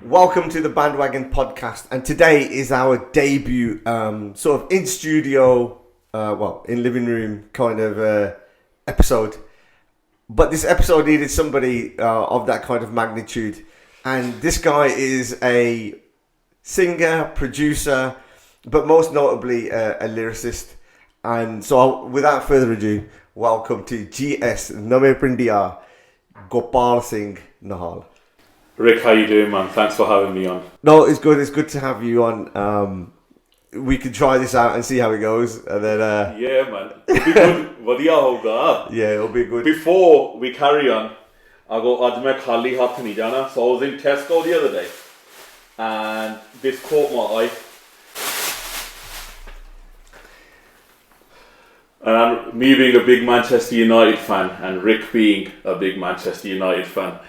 Welcome to the Bhandwagon podcast, and today is our debut sort of in studio, in living room kind of episode. But this episode needed somebody of that kind of magnitude, and this guy is a singer, producer, but most notably a lyricist. And so, without further ado, welcome to G.S.Nawepindiya, Gopal Singh Nahal. Rick, how you doing, man? Thanks for having me on. No, it's good. It's good to have you on. We can try this out and see how it goes, and then. Yeah, man. It'll be good. Vadiya hoga. Yeah, it'll be good. Before we carry on, I go. Aaj main khali haath nahi jana. So I was in Tesco the other day, and this caught my eye. And me being a big Manchester United fan, and Rick being a big Manchester United fan,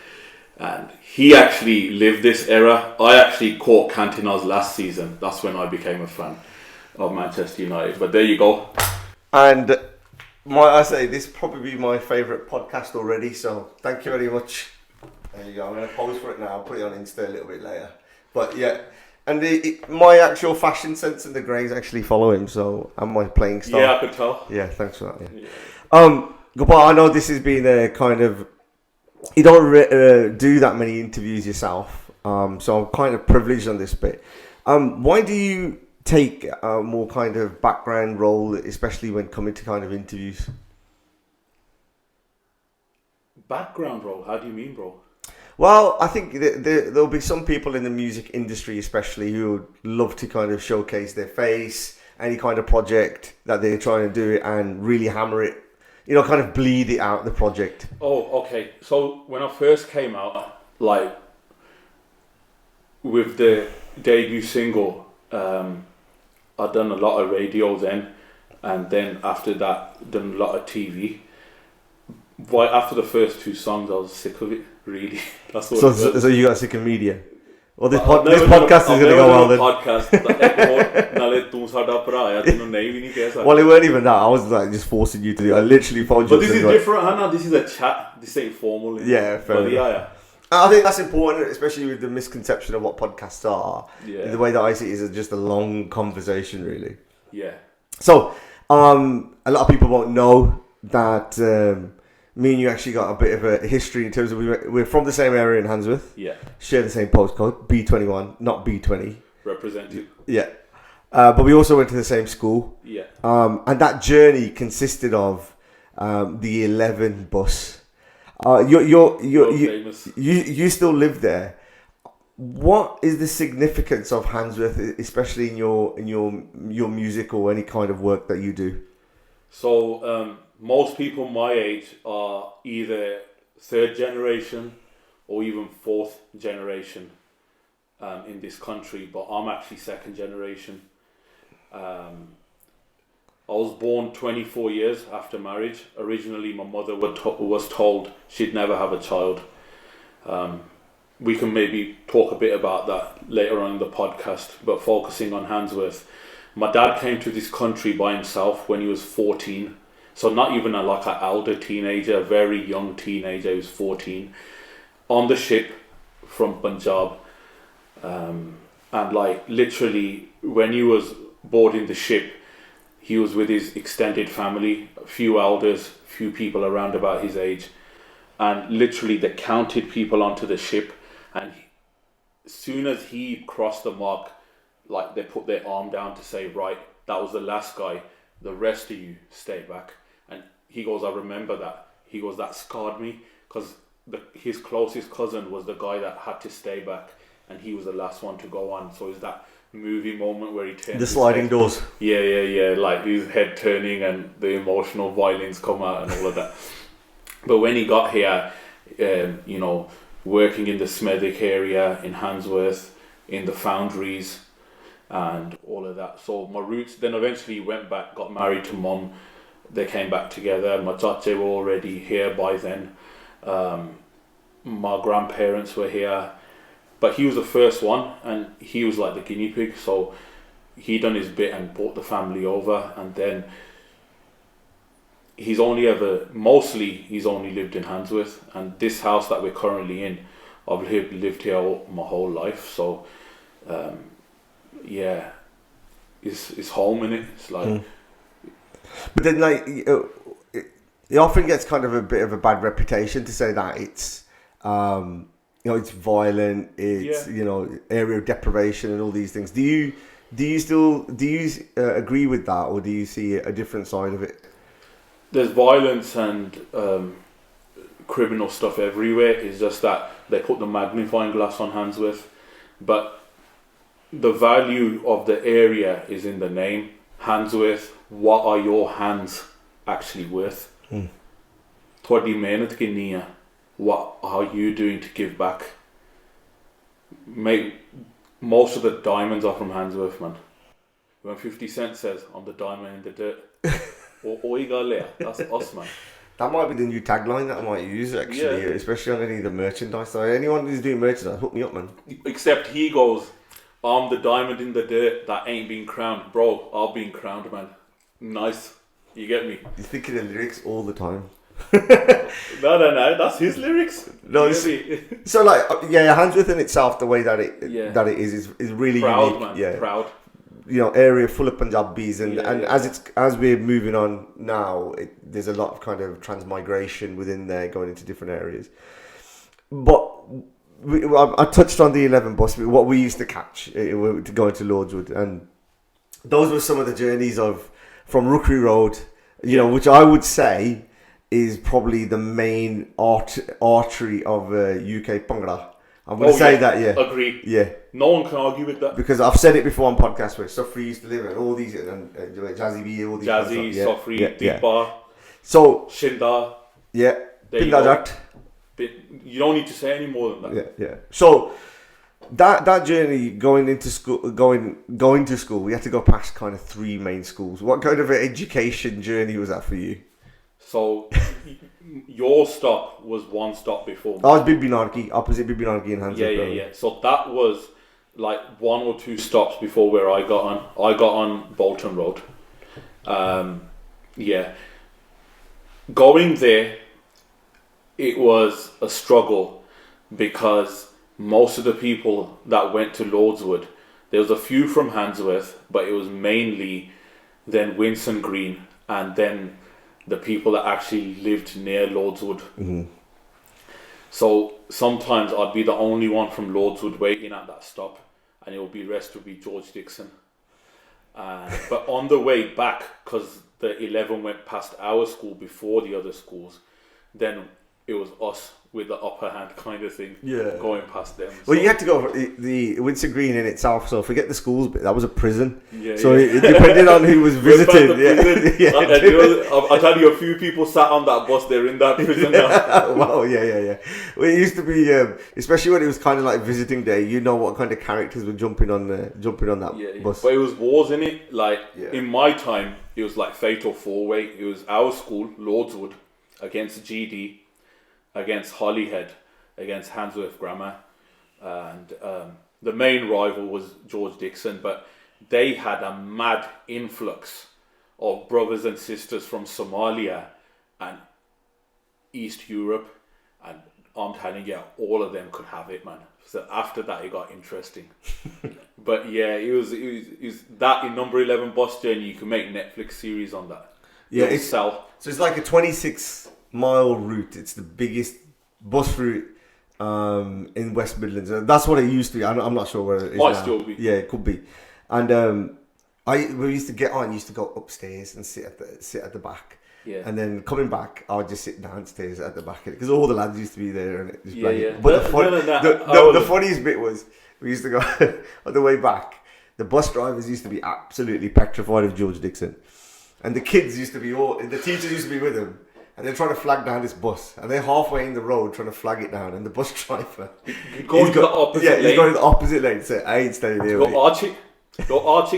and he actually lived this era. I actually caught Cantina's last season. That's when I became a fan of Manchester United. But there you go. And might I say, this probably be my favourite podcast already. So thank you very much. There you go. I'm going to pose for it now. I'll put it on Insta a little bit later. But yeah. And my actual fashion sense and the Greys actually follow him. So and my playing style. Yeah, I could tell. Yeah, thanks for that. Yeah. Gopal, I know this has been a kind of... You don't do that many interviews yourself, so I'm kind of privileged on this bit. Why do you take a more kind of background role, especially when coming to kind of interviews? Background role? How do you mean, bro? Well, I think there'll be some people in the music industry especially who would love to kind of showcase their face, any kind of project that they're trying to do and really hammer it. You know, kind of bleed it out, the project. Oh, okay. So when I first came out, like, with the debut single, I'd done a lot of radio then, and then after that, done a lot of TV. Right after the first two songs, I was sick of it, really. That's what so you got sick of media? Well, this podcast is going to go well then. Well, it weren't even that. I was like just forcing you to do. I literally phoned you. But this is different, Hannah. This is a chat. This ain't formal. Yeah, fair enough. Yeah. I think that's important, especially with the misconception of what podcasts are. Yeah. The way that I see it is just a long conversation, really. Yeah. So, a lot of people won't know that me and you actually got a bit of a history in terms of we're from the same area in Handsworth. Yeah. Share the same postcode, B21, not B20. Represent you. Yeah. But we also went to the same school. Yeah. And that journey consisted of the 11 bus. You still live there. What is the significance of Handsworth, especially in your music or any kind of work that you do? So most people my age are either third generation or even fourth generation in this country, but I'm actually second generation. I was born 24 years after marriage. Originally, my mother was told she'd never have a child. We can maybe talk a bit about that later on in the podcast, but focusing on Handsworth. My dad came to this country by himself when he was 14. So not even an elder teenager, a very young teenager. He was 14. On the ship from Punjab. And like literally when he was boarding the ship, he was with his extended family, a few elders, few people around about his age. And literally they counted people onto the ship. And as soon as he crossed the mark, like they put their arm down to say, right, that was the last guy. The rest of you stay back. And he goes, I remember that. He goes, that scarred me because his closest cousin was the guy that had to stay back, and he was the last one to go on. So it's that movie moment where he turns the sliding doors. Yeah. Like his head turning and the emotional violins come out and all of that. But when he got here, working in the Smethwick area in Handsworth, in the foundries, and all of that. So my roots. Then eventually went back, got married to mum. They came back together. My chache were already here by then. My grandparents were here. But he was the first one, and he was like the guinea pig. So he done his bit and brought the family over. And then he's only lived in Handsworth. And this house that we're currently in I've lived here my whole life, so yeah, it's home in it. It's like, but then like it often gets kind of a bit of a bad reputation to say that it's it's violent, it's area of deprivation and all these things. Do you agree with that, or do you see a different side of it? There's violence and criminal stuff everywhere. It's just that they put the magnifying glass on Handsworth, but the value of the area is in the name. Handsworth, what are your hands actually worth? Thodi mehnat kinni hai? What are you doing to give back? Mate, most of the diamonds are from Handsworth, man. When 50 Cent says, I'm the diamond in the dirt, that's us, man. That might be the new tagline that I might use, actually, especially on any of the merchandise. So anyone who's doing merchandise, hook me up, man. Except he goes, I'm the diamond in the dirt that ain't been crowned. Bro, I've been crowned, man. Nice. You get me? You're thinking of lyrics all the time. No, that's his lyrics. No, so like, Handsworth in itself, the way that it is really proud, unique. Man. Yeah, proud. Area full of Punjabis, and as we're moving on now, there's a lot of kind of transmigration within there, going into different areas. But I touched on the 11 bus, what we used to catch to go into Lordswood, and those were some of the journeys from Rookery Road, which I would say is probably the main artery of UK Bhangra. I'm going to say that, yeah. Agreed. Yeah. No one can argue with that. Because I've said it before on podcasts where Sufri used to live and all these, and Jazzy B, all these. Jazzy, Sufri, Deepa, so Shinda. Yeah. Pindajat. You don't need to say any more than that. Yeah. So that journey going into school, going to school, we had to go past kind of 3 main schools. What kind of an education journey was that for you? So your stop was one stop before. I was Bibinarki, opposite Bibinarki in Handsworth. Yeah. So that was like 1 or 2 stops before where I got on. I got on Bolton Road. Going there, it was a struggle because most of the people that went to Lordswood, there was a few from Handsworth, but it was mainly then Winson Green and then the people that actually lived near Lordswood. Mm-hmm. So sometimes I'd be the only one from Lordswood waiting at that stop, and the rest would be George Dixon. But on the way back, because the 11 went past our school before the other schools, then it was us with the upper hand kind of thing, going past them. Well, you had to go for the Windsor Green in itself, so forget the schools, but that was a prison. It depended on who was visited. I'll tell you, a few people sat on that bus. They're in that prison now. Wow, yeah. Well, it used to be, especially when it was kind of like visiting day. What kind of characters were jumping on that bus. But it was wars in it. In my time, it was like fatal 4-way. It was our school, Lordswood, against GD. Against Holyhead, against Handsworth Grammar, and the main rival was George Dixon, but they had a mad influx of brothers and sisters from Somalia and East Europe, and I'm telling you, all of them could have it, man. So after that, it got interesting. But yeah, it was that in number 11 bus journey. You can make Netflix series on that. Yeah, so it's like a 26-mile route. It's the biggest bus route in West Midlands. That's what it used to be. I'm not sure where it is Might now. still be. Yeah, it could be. And we used to get on. Used to go upstairs and sit at the back. Yeah. And then coming back, I would just sit downstairs at the back because all the lads used to be there. And it was yeah. But the funniest bit was we used to go on the way back. The bus drivers used to be absolutely petrified of George Dixon. And the kids used to be the teachers used to be with them, and they're trying to flag down this bus, and they're halfway in the road trying to flag it down, and the bus driver he's going to the opposite lane. He's going to the opposite lane. So I ain't staying there. Go arch it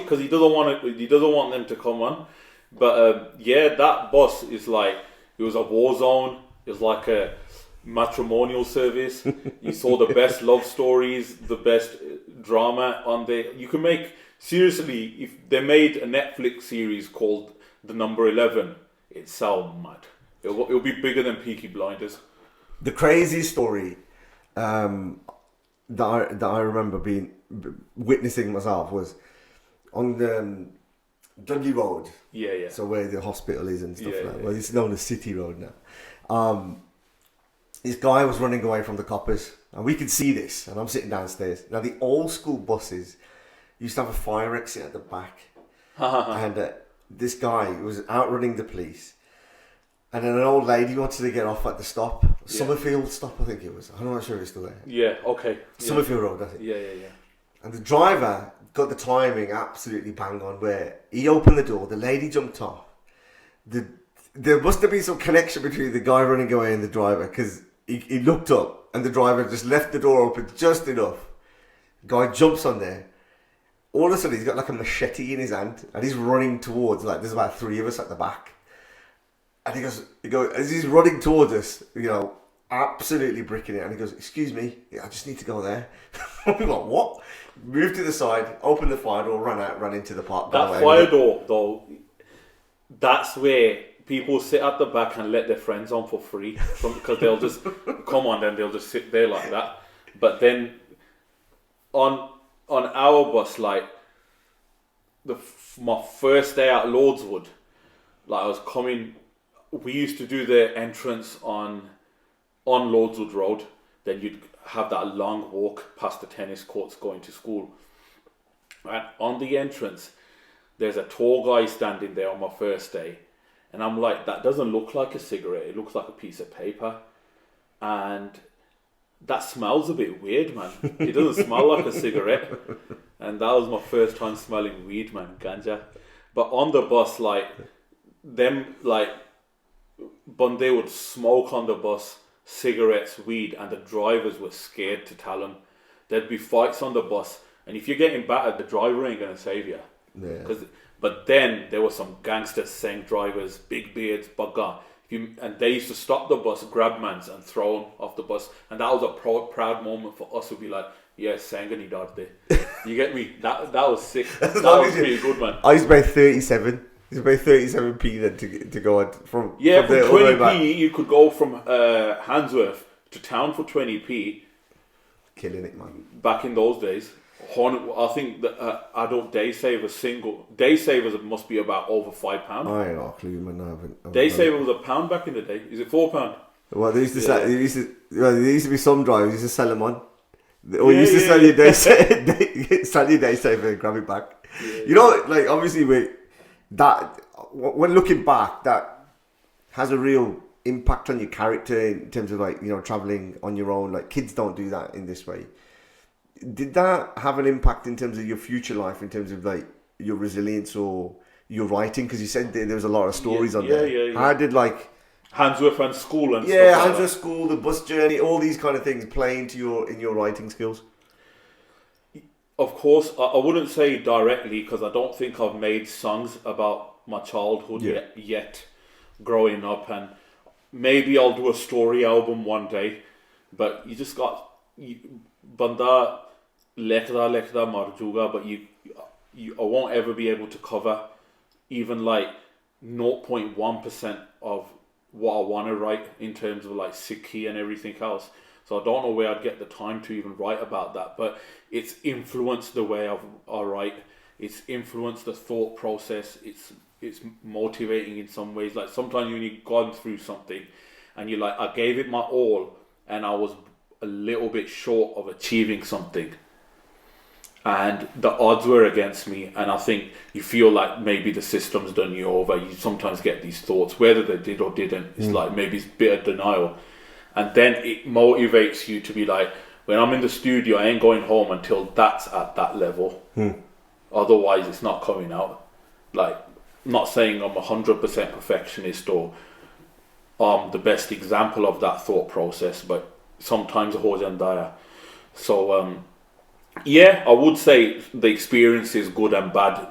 because he doesn't want them to come on. But that bus is like, it was a war zone. It was like a matrimonial service. You saw the best love stories, the best drama on there. You can make, seriously, if they made a Netflix series called The Number 11, it'd sell mad. It'll be bigger than Peaky Blinders. The crazy story that I remember witnessing myself was on the Dudley Road. Yeah. So where the hospital is and stuff like that. Yeah. Well, it's known as City Road now. This guy was running away from the coppers, and we could see this. And I'm sitting downstairs. Now the old school buses used to have a fire exit at the back, and this guy was outrunning the police. And then an old lady wanted to get off at the stop. Summerfield stop, I think it was. I'm not sure if it's still there. Yeah, okay. Summerfield Road, I think. Yeah. And the driver got the timing absolutely bang on, where he opened the door, the lady jumped off. There must have been some connection between the guy running away and the driver, because he looked up and the driver just left the door open just enough. Guy jumps on there. All of a sudden he's got like a machete in his hand and he's running towards, like, there's about 3 of us at the back. And he goes, as he's running towards us, absolutely bricking it. And he goes, "Excuse me, I just need to go there." We go, "What?" Moved to the side, opened the fire door, ran into the park. That fire door, though, that's where people sit at the back and let their friends on for free. Because they'll just come on, then they'll just sit there like that. But then on our bus, like, my first day at Lordswood, like, I was coming. We used to do the entrance on Lordswood Road. Then you'd have that long walk past the tennis courts going to school. And on the entrance, there's a tall guy standing there on my first day. And I'm like, that doesn't look like a cigarette. It looks like a piece of paper. And that smells a bit weird, man. It doesn't smell like a cigarette. And that was my first time smelling weed, man, ganja. But on the bus, like, Bunde would smoke on the bus, cigarettes, weed, and the drivers were scared to tell them. There'd be fights on the bus, and if you're getting battered, the driver ain't gonna save you. Yeah. But then there were some gangster Seng drivers, big beards, bugger. And they used to stop the bus, grab mans, and throw them off the bus. And that was a proud moment for us. Would be like, "Yeah, Sengani died there." You get me? That was sick. That was pretty good, man. I used to pay 37. You pay 37p then to go on from from 20p you could go from Handsworth to town for 20p. Killing it, man. Back in those days, I think the adult day savers must be about over £5. I ain't got a clue, man. I haven't Day saver was £1 back in the day. Is it £4? Well, there used to sell. There used to be some drivers used to sell them on. Or used to sell your day saver and grab it back. Yeah. Like, obviously when looking back, that has a real impact on your character in terms of, like, traveling on your own. Like, kids don't do that in this way. Did that have an impact in terms of your future life, in terms of, like, your resilience or your writing? Because you said there was a lot of stories on there. Yeah. How did, like, Handsworth and school and stuff like Handsworth school, the bus journey, all these kind of things play into in your writing skills? Of course, I wouldn't say directly, because I don't think I've made songs about my childhood yet growing up, and maybe I'll do a story album one day. But you just got banda lekhda marjuga, but I won't ever be able to cover even like 0.1% of what I want to write in terms of, like, Sikhi and everything else. So I don't know where I'd get the time to even write about that. But it's influenced the way I write. It's influenced the thought process. It's motivating in some ways. Like, sometimes when you've gone through something and you're like, I gave it my all and I was a little bit short of achieving something. And the odds were against me, and I think you feel like maybe the system's done you over. You sometimes get these thoughts, whether they did or didn't. It's like maybe it's a bit of denial. And then it motivates you to be like, when I'm in the studio, I ain't going home until that's at that level. Otherwise, it's not coming out. Like, I'm not saying I'm 100% perfectionist or the best example of that thought process, but sometimes hojan daya. So, I would say the experience is good and bad.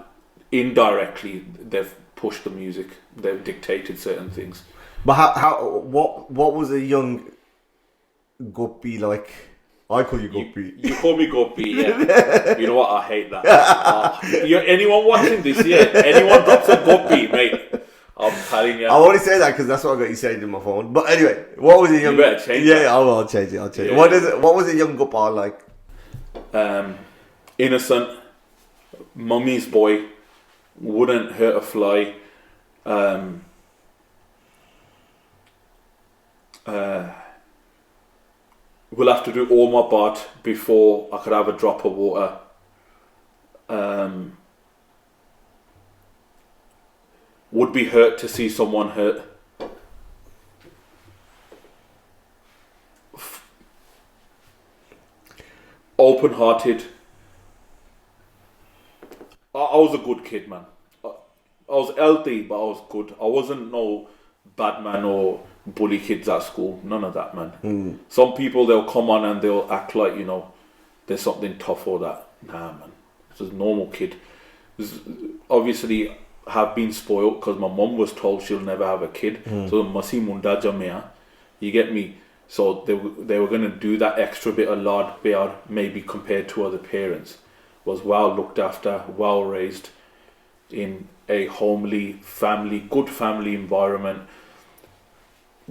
Indirectly, they've pushed the music. They've dictated certain things. But what was a young Gopi like? I call you Gopi. You call me Gopi, yeah. You know what? I hate that. Anyone watching this, anyone drops a Gopi, mate, I'm telling you. I only say that because that's what I got you saying in my phone. But anyway, what was a young? You better change yeah, that. I'll change it. I'll change it. Yeah. What was a young Gopal like? Innocent, mummy's boy, wouldn't hurt a fly. Will have to do all my part before I could have a drop of water. Would be hurt to see someone hurt. Open-hearted. I was a good kid, man. I was healthy, but I was good. I wasn't no bad man or bully kids at school. None of that, man. Some people, they'll come on and they'll act like, there's something tough or that. Nah, man. Just a normal kid. Obviously, have been spoiled because my mum was told she'll never have a kid. So, masi munda jamea. You get me? So, they were going to do that extra bit of lard bear, maybe compared to other parents. Was well looked after, well raised in a homely family, good family environment,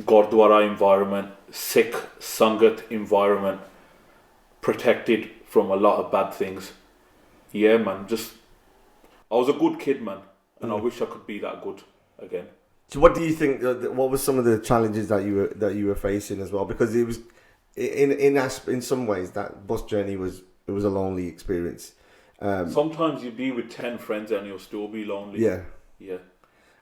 Gurdwara environment, Sikh Sangat environment, protected from a lot of bad things. Yeah, man, I was a good kid, man, and I wish I could be that good again. So what do you think? What were some of the challenges that you were facing as well? Because it was in some ways that bus journey was a lonely experience. Sometimes you'd be with 10 friends and you'll still be lonely. Yeah.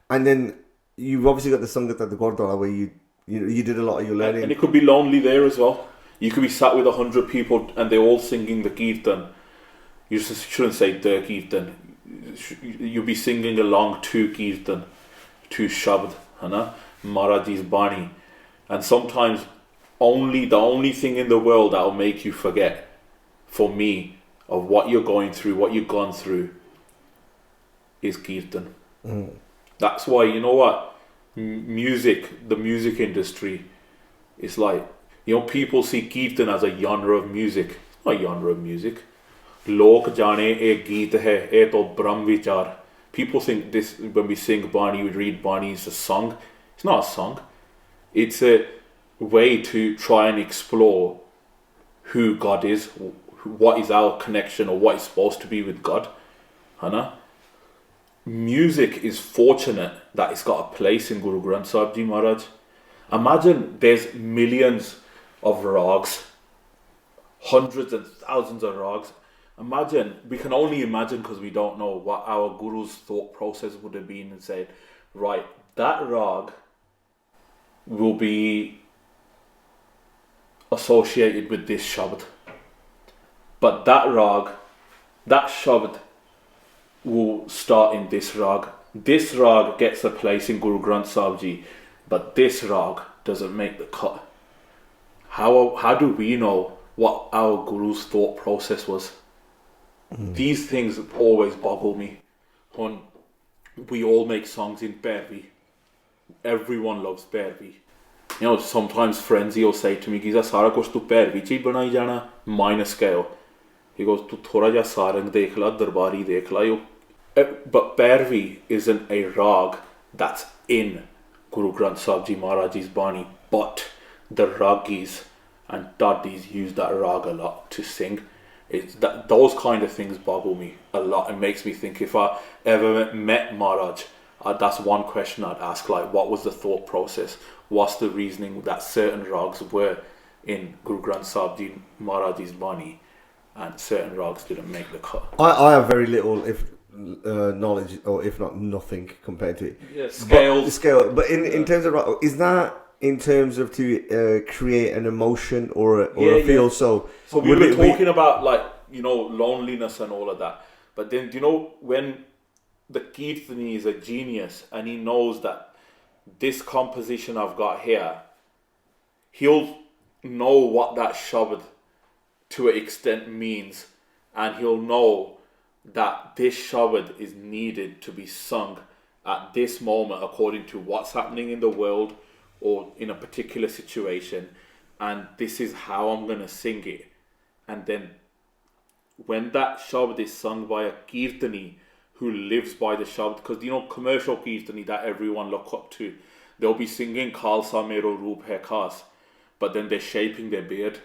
And then you've obviously got the Sangat at the Gurdwara where you did a lot of your learning. And it could be lonely there as well. You could be sat with 100 people and they're all singing the Kirtan. You just shouldn't say the Kirtan. You'll be singing along to Kirtan, to Shabd, Maharaji's Bani. And sometimes the only thing in the world that will make you forget, for me, of what you're going through, what you've gone through, is Kirtan. That's why, you know what? The music industry is like, people see Kirtan as a genre of music. It's not a genre of music. Lok jane ek geet hai, ek to Brahm Vichar. People think this, when we sing Bani, we read Bani, it's a song. It's not a song. It's a way to try and explore who God is, what is our connection or what is supposed to be with God. Music is fortunate that it's got a place in Guru Granth Sahib Ji Maharaj. Imagine there's millions of rags, hundreds and thousands of rags. We can only imagine because we don't know what our Guru's thought process would have been and said, right, that rag will be associated with this shabd. But that shabd will start in this rag. This rag gets a place in Guru Granth Sahib Ji, but this rag doesn't make the cut. How do we know what our Guru's thought process was? These things always boggle me. When we all make songs in Pairvi, everyone loves Pairvi. Sometimes Frenzy will say to me, "Giza sara kuch tu Pairvi chi banai jana, minor scale." He goes, "Tu thoda ja sarang dekh la, darbari dekh la." But Pairvi isn't a rag that's in Guru Granth Sahib Ji Maharaj's Bani, but the ragis and dadis use that rag a lot to sing. It's that those kind of things boggle me a lot. It makes me think, if I ever met Maharaj, that's one question I'd ask, like, what was the thought process? What's the reasoning that certain rags were in Guru Granth Sahib Ji Maharaj's Bani and certain rags didn't make the cut? I have very little, knowledge, or if not nothing, compared to it. Yeah, scale. But in terms of, is that in terms of to create an emotion or a feel? Yeah. So we were talking about, like, loneliness and all of that. But then, when the Kirtani is a genius and he knows that this composition I've got here, he'll know what that shabd to an extent means, and he'll know that this shabd is needed to be sung at this moment according to what's happening in the world or in a particular situation, and this is how I'm going to sing it. And then when that shabd is sung by a Kirtani who lives by the shabd, because you know commercial kirtani that everyone look up to, they'll be singing Khalsa Mero Roop Hai Khas, but then they're shaping their beard.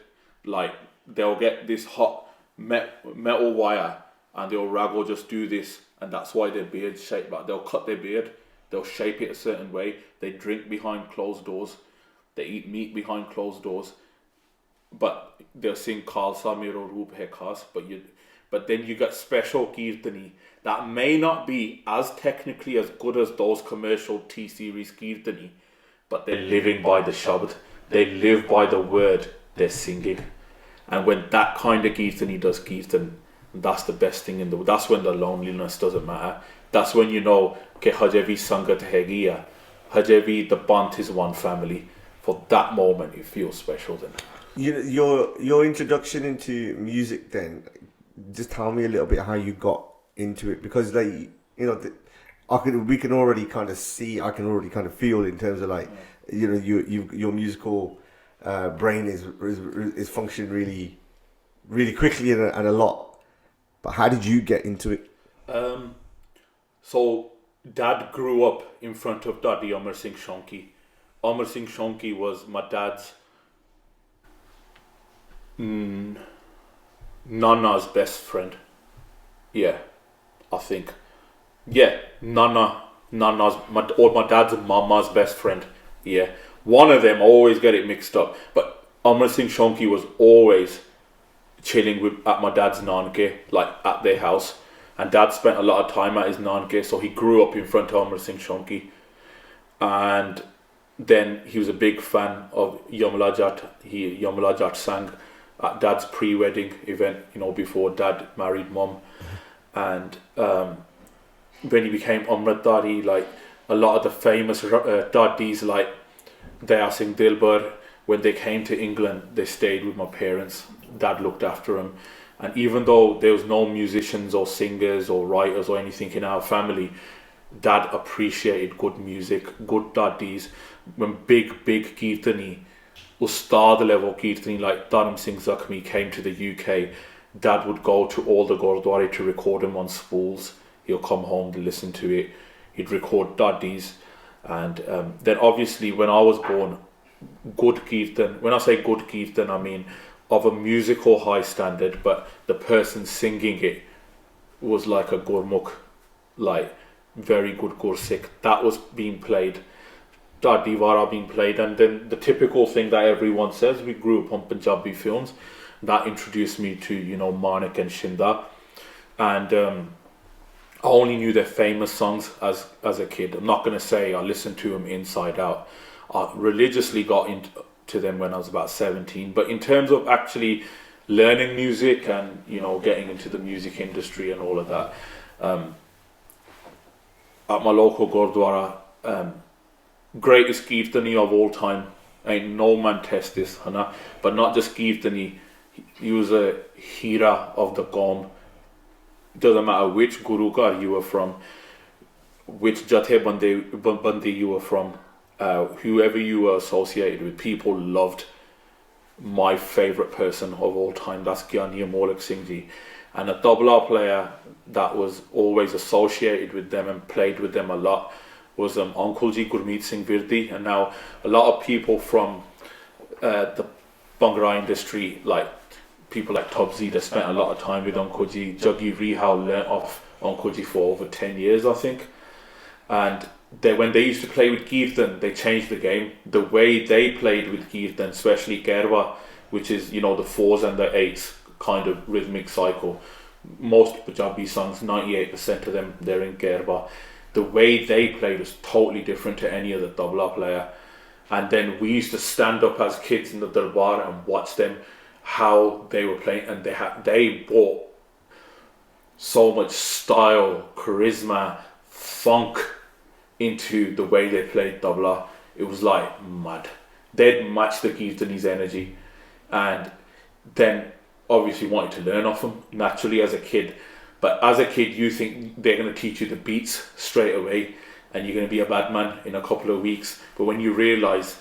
Like they'll get this hot metal wire and they'll rag just do this, and that's why their beard's shaped. But they'll cut their beard, they'll shape it a certain way. They drink behind closed doors, they eat meat behind closed doors, but they'll sing Khalsa Mero Roop Hai Khas. But then you got special kirtani that may not be as technically as good as those commercial T-series kirtani, but they're living by the shabd. They live by the word they're singing. And when that kind of kirtani does kirtan, that's the best thing in the world. That's when the loneliness doesn't matter. That's when you know, okay, Hajavi Sangat Hegiya, Hajavi the Bant is one family. For that moment, it feels special then. Your introduction into music then, just tell me a little bit how you got into it, because like we can already kind of see, I can already kind of feel in terms of like your musical brain is functioning really, really quickly and a lot. But how did you get into it? So Dad grew up in front of Daddy Amar Singh Shonki. Amar Singh Shonki was my dad's Nana's best friend. Yeah, I think. Yeah, Nana's my dad's mama's best friend. Yeah, one of them. I always get it mixed up. But Amar Singh Shonki was always chilling at my dad's nanke, like at their house. And Dad spent a lot of time at his nanke, so he grew up in front of Amar Singh Shonki. And then he was a big fan of Yamla Jat. Yamla Jat sang at Dad's pre-wedding event, before Dad married Mum. And when he became Amritdari, like a lot of the famous Dadis like Daya Singh Dilbar, when they came to England, they stayed with my parents. Dad looked after them. And even though there was no musicians or singers or writers or anything in our family, Dad appreciated good music, good Dadis. When big Kirtani, Ustad level Kirtani like Dharm Singh Zakhmi came to the UK, Dad would go to all the Gurdwara to record them on spools. He'll come home to listen to it. He'd record Dadis. And then obviously when I was born, good Kirtan, when I say good Kirtan, I mean of a musical high standard, but the person singing it was like a Gurmukh, like very good Gursikh. That was being played, Dadi Vara being played. And then the typical thing that everyone says, we grew up on Panjabi films. That introduced me to, Manik and Shinda. And I only knew their famous songs as a kid. I'm not going to say I listened to them inside out. I religiously got into them when I was about 17. But in terms of actually learning music and, getting into the music industry and all of that, at my local Gurdwara, greatest Kirtani of all time, ain't no man test this, but not just Kirtani, he was a Hira of the Qawm. It doesn't matter which Guru Gar you were from, which Jathe Bandi you were from, whoever you were associated with, people loved my favourite person of all time. That's Gyani Amolak Singh Ji. And a tabla player that was always associated with them and played with them a lot was Uncle Ji Gurmeet Singh Virdi. And now a lot of people from the Bhangra industry, like people like Tobzi, that spent a lot of time with Uncle Ji. Jaggi Rihal learnt off Uncle Ji for over 10 years, I think. And when they used to play with Kirtan, they changed the game. The way they played with Kirtan, especially Gerwa, which is, the 4s and the 8s kind of rhythmic cycle. Most Punjabi songs, 98% of them, they're in Gerwa. The way they played was totally different to any other tabla player. And then we used to stand up as kids in the darbar and watch them, how they were playing. And they brought so much style, charisma, funk into the way they played tabla. It was like mad. They'd match the Kirtani's energy. And then obviously wanted to learn off them naturally as a kid. But as a kid, you think they're going to teach you the beats straight away and you're going to be a bad man in a couple of weeks. But when you realise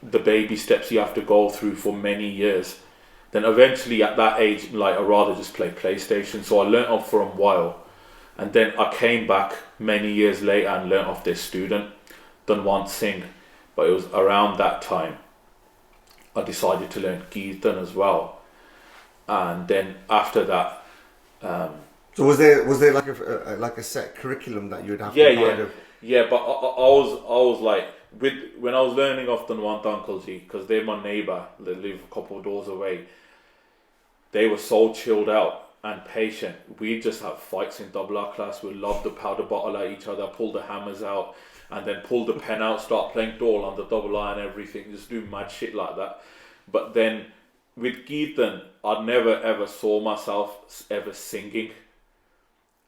the baby steps you have to go through for many years, then eventually at that age, like, I'd rather just play PlayStation. So I learnt off for a while. And then I came back many years later and learnt off this student, Dhanwant Singh. But it was around that time I decided to learn Kirtan as well. And then after that, so was there like a set curriculum that you would have to kind of... Yeah, but I was like, when I was learning off Dhanwant Uncle Ji, because they're my neighbour, they live a couple of doors away, they were so chilled out and patient. We just have fights in double R class. We lob the powder bottle at each other, pull the hammers out, and then pull the pen out, start playing dole on the double R and everything, just do mad shit like that. But then with Kirtan, I never ever saw myself ever singing.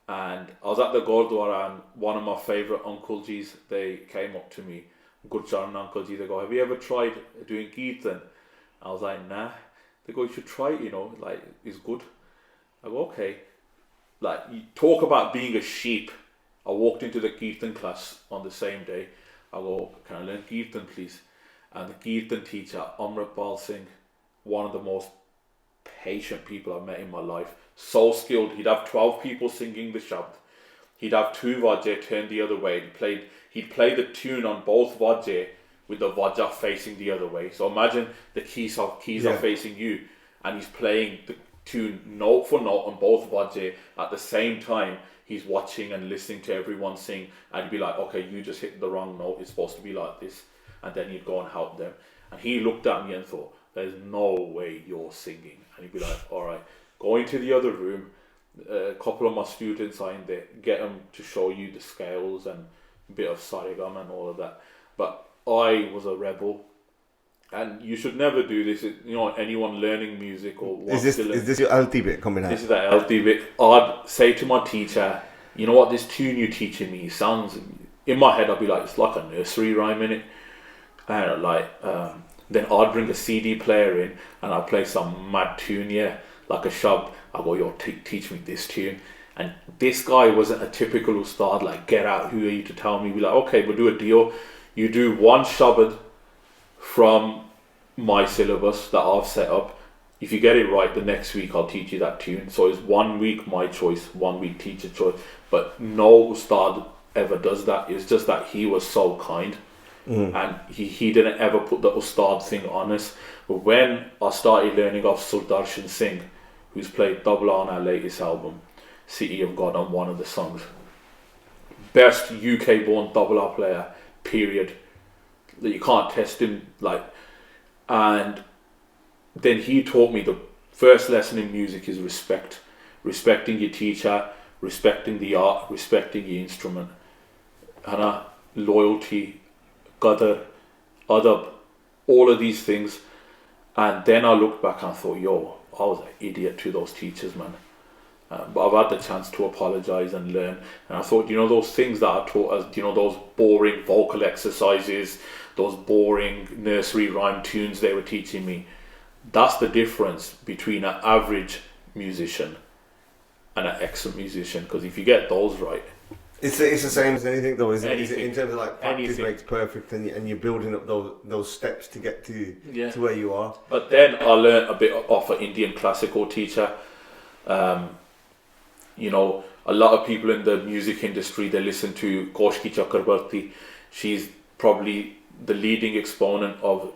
And I was at the Gurdwara, and one of my favourite Uncle G's, they came up to me, Gurcharan Uncle Ji, they go, have you ever tried doing Kirtan? I was like, nah. They go, you should try it, like, it's good. I go, okay. Like, you talk about being a sheep. I walked into the Kirtan class on the same day. I go, can I learn Kirtan, please? And the Kirtan teacher, Amritpal Singh, one of the most patient people I've met in my life, so skilled. He'd have 12 people singing the shabd. He'd have 2 vajje turned the other way. He'd play the tune on both vajje with the vajja facing the other way. So imagine the keys are facing you, and he's playing the tune note for note on both vajje at the same time. He's watching and listening to everyone sing, and he'd be like, okay, you just hit the wrong note, it's supposed to be like this. And then he'd go and help them. And he looked at me and thought, there's no way you're singing. And he'd be like, all right, go into the other room. A couple of my students are in there. Get them to show you the scales and a bit of sarigam and all of that. But I was a rebel. And you should never do this. Anyone learning music or wants to learn. Is this your LT bit coming out? This is the LT bit. I'd say to my teacher, you know what, this tune you're teaching me sounds... In my head, I'd be like, it's like a nursery rhyme in it. And then I'd bring a CD player in and I'd play some mad tune, like a shab. I go, yo, teach me this tune. And this guy wasn't a typical ustad, like, get out, who are you to tell me? Be like, okay, we'll do a deal. You do one shabad from my syllabus that I've set up. If you get it right, the next week I'll teach you that tune. So it's 1 week my choice, 1 week teacher choice. But no ustad ever does that. It's just that he was so kind. And he didn't ever put the ustad thing on us. But when I started learning off Sudarshan Singh, who's played double on our latest album, City of God, on one of the songs, best UK born double R player, period. That you can't test him, like. And then he taught me the first lesson in music is respect. Respecting your teacher, respecting the art, respecting your instrument. And loyalty, qadar, adab, all of these things. And then I looked back and thought, yo, I was an idiot to those teachers, man. But I've had the chance to apologise and learn. And I thought, those things that I taught us, those boring vocal exercises, those boring nursery rhyme tunes they were teaching me, that's the difference between an average musician and an excellent musician. Because if you get those right, it's the same as anything, though, isn't it? Anything. In terms of like practice Anything. makes perfect, and you're building up those steps to get to where you are. But then I learned a bit off an Indian classical teacher. A lot of people in the music industry, they listen to Koshki Chakrabarti. She's probably the leading exponent of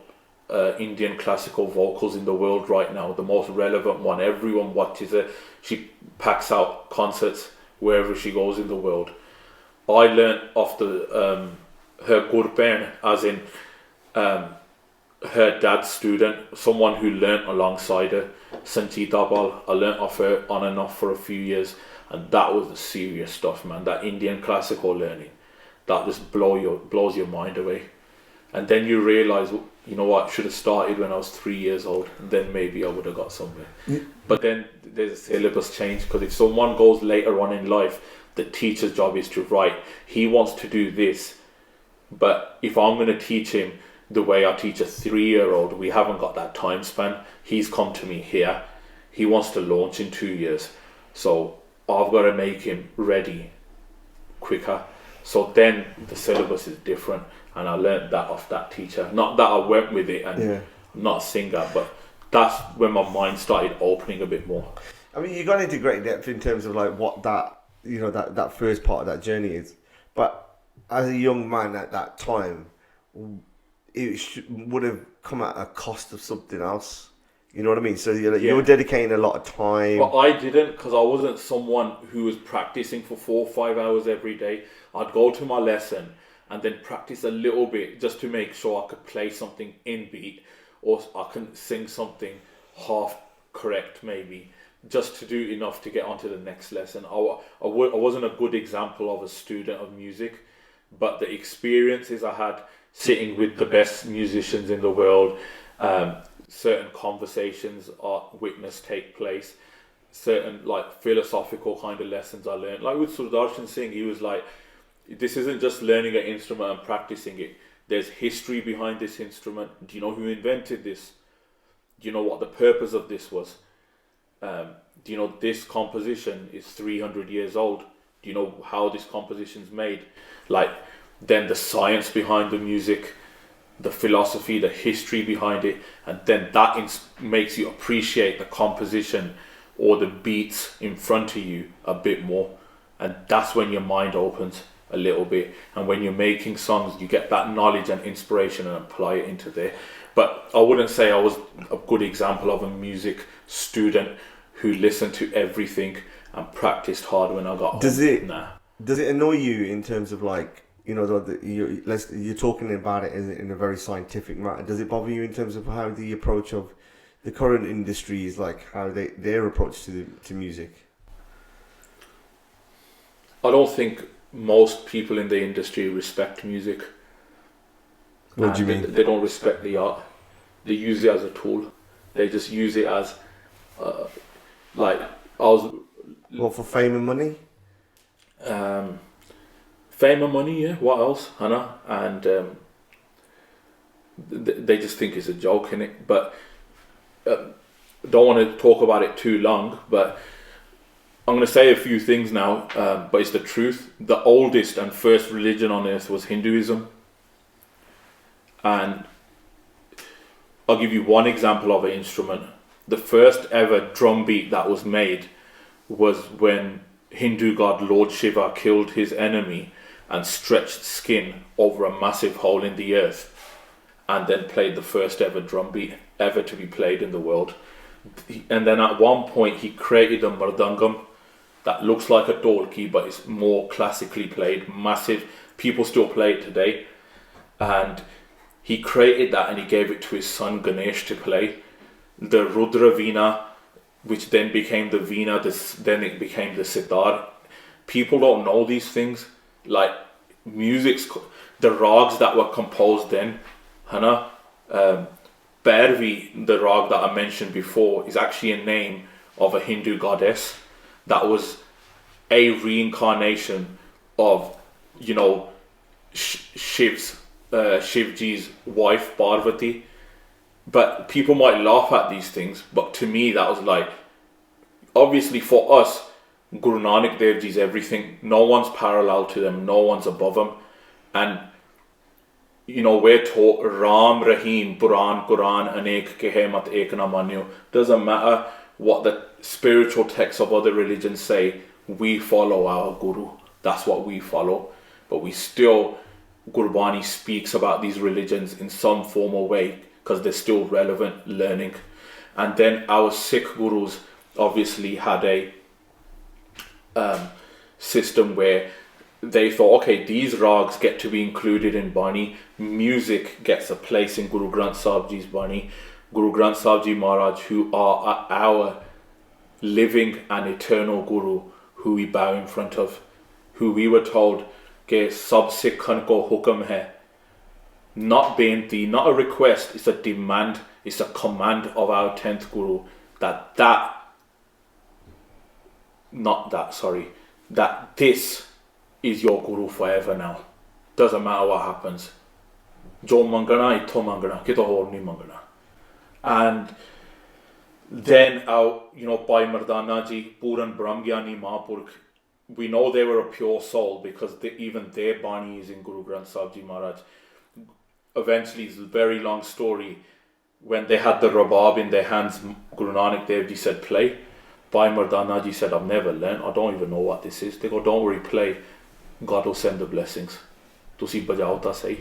Indian classical vocals in the world right now, the most relevant one. Everyone watches her. She packs out concerts wherever she goes in the world. I learned off her Gurpen, as in her dad's student, someone who learnt alongside her, Sant Ji. I learnt off her on and off for a few years, and that was the serious stuff, man. That Indian classical learning, that just blows your mind away. And then you realise, you know what, I should have started when I was 3 years old, and then maybe I would have got somewhere. But then there's a syllabus change, because if someone goes later on in life, the teacher's job is to write, he wants to do this, but if I'm going to teach him the way I teach a 3-year-old, we haven't got that time span. He's come to me here, he wants to launch in 2 years, so I've got to make him ready quicker. So then the syllabus is different, and I learned that off that teacher. Not that I went with it and not a singer, but that's when my mind started opening a bit more. I mean, you got into great depth in terms of like what that that first part of that journey is. But as a young man at that time, it would have come at a cost of something else. You know what I mean? So you're dedicating a lot of time. But I didn't, because I wasn't someone who was practicing for 4 or 5 hours every day. I'd go to my lesson and then practice a little bit just to make sure I could play something in beat, or I can sing something half correct maybe, just to do enough to get onto the next lesson. I wasn't a good example of a student of music, but the experiences I had sitting with the best musicians in the world, certain conversations I witnessed take place, certain like philosophical kind of lessons I learned. Like with Sudarshan Singh, he was like, this isn't just learning an instrument and practicing it. There's history behind this instrument. Do you know who invented this? Do you know what the purpose of this was? Do you know this composition is 300 years old? Do you know how this composition's made? Like, then the science behind the music, the philosophy, the history behind it, and then that makes you appreciate the composition or the beats in front of you a bit more, and that's when your mind opens a little bit. And when you're making songs, you get that knowledge and inspiration and apply it into there. But I wouldn't say I was a good example of a music student who listened to everything and practiced hard when I got home. Does it annoy you in terms of like, you're talking about it in a very scientific manner? Does it bother you in terms of how the approach of the current industry is, like how their approach to music? I don't think most people in the industry respect music. What do you mean? They don't respect the art. They use it as a tool. They just use it as What, for fame and money? Fame and money, yeah. What else, Hannah? And they just think it's a joke, innit? But don't want to talk about it too long. But I'm going to say a few things now. But it's the truth. The oldest and first religion on earth was Hinduism, and I'll give you one example of an instrument. The first ever drum beat that was made was when Hindu god Lord Shiva killed his enemy and stretched skin over a massive hole in the earth, and then played the first ever drum beat ever to be played in the world. And then at one point he created a mardangam that looks like a dolki, but it's more classically played, massive. People still play it today. And he created that and he gave it to his son Ganesh to play. The Rudra Veena, which then became the Veena, then it became the sitar. People don't know these things. Like the rags that were composed then, Hannah, Bhairavi, the rag that I mentioned before, is actually a name of a Hindu goddess that was a reincarnation of, Shivji's wife Parvati. But people might laugh at these things, but to me that was like, obviously for us, Guru Nanak Dev Ji's everything. No one's parallel to them, no one's above them. And we're taught Ram, Rahim, Puran, Quran, Anek Kehe Mat Ek Na Manyo. Doesn't matter what the spiritual texts of other religions say, we follow our Guru. That's what we follow. But we still, Gurbani speaks about these religions in some formal way because they're still relevant learning. And then our Sikh Gurus obviously had a system where they thought, okay, these rags get to be included in Bani. Music gets a place in Guru Granth Sahib Ji's Bani. Guru Granth Sahib Ji Maharaj, who are our living and eternal Guru, who we bow in front of, who we were told, ke sab Sikhan ko hukam hai. Not benti, not a request, it's a demand, it's a command of our 10th Guru that this is your Guru forever now. Doesn't matter what happens. Jo mangana, ito mangana, kito hor nahi mangana. And then Bhai Mardana Ji, Puran Brahmgyani Mahapurkh, we know they were a pure soul because even their Bani is in Guru Granth Sahib Ji Maharaj. Eventually, it's a very long story. When they had the rabab in their hands, Guru Nanak Dev Ji said, play. Bhai Mardana Ji said, I've never learned, I don't even know what this is. They go, don't worry, play, God will send the blessings. Tusi bajao ta sahi.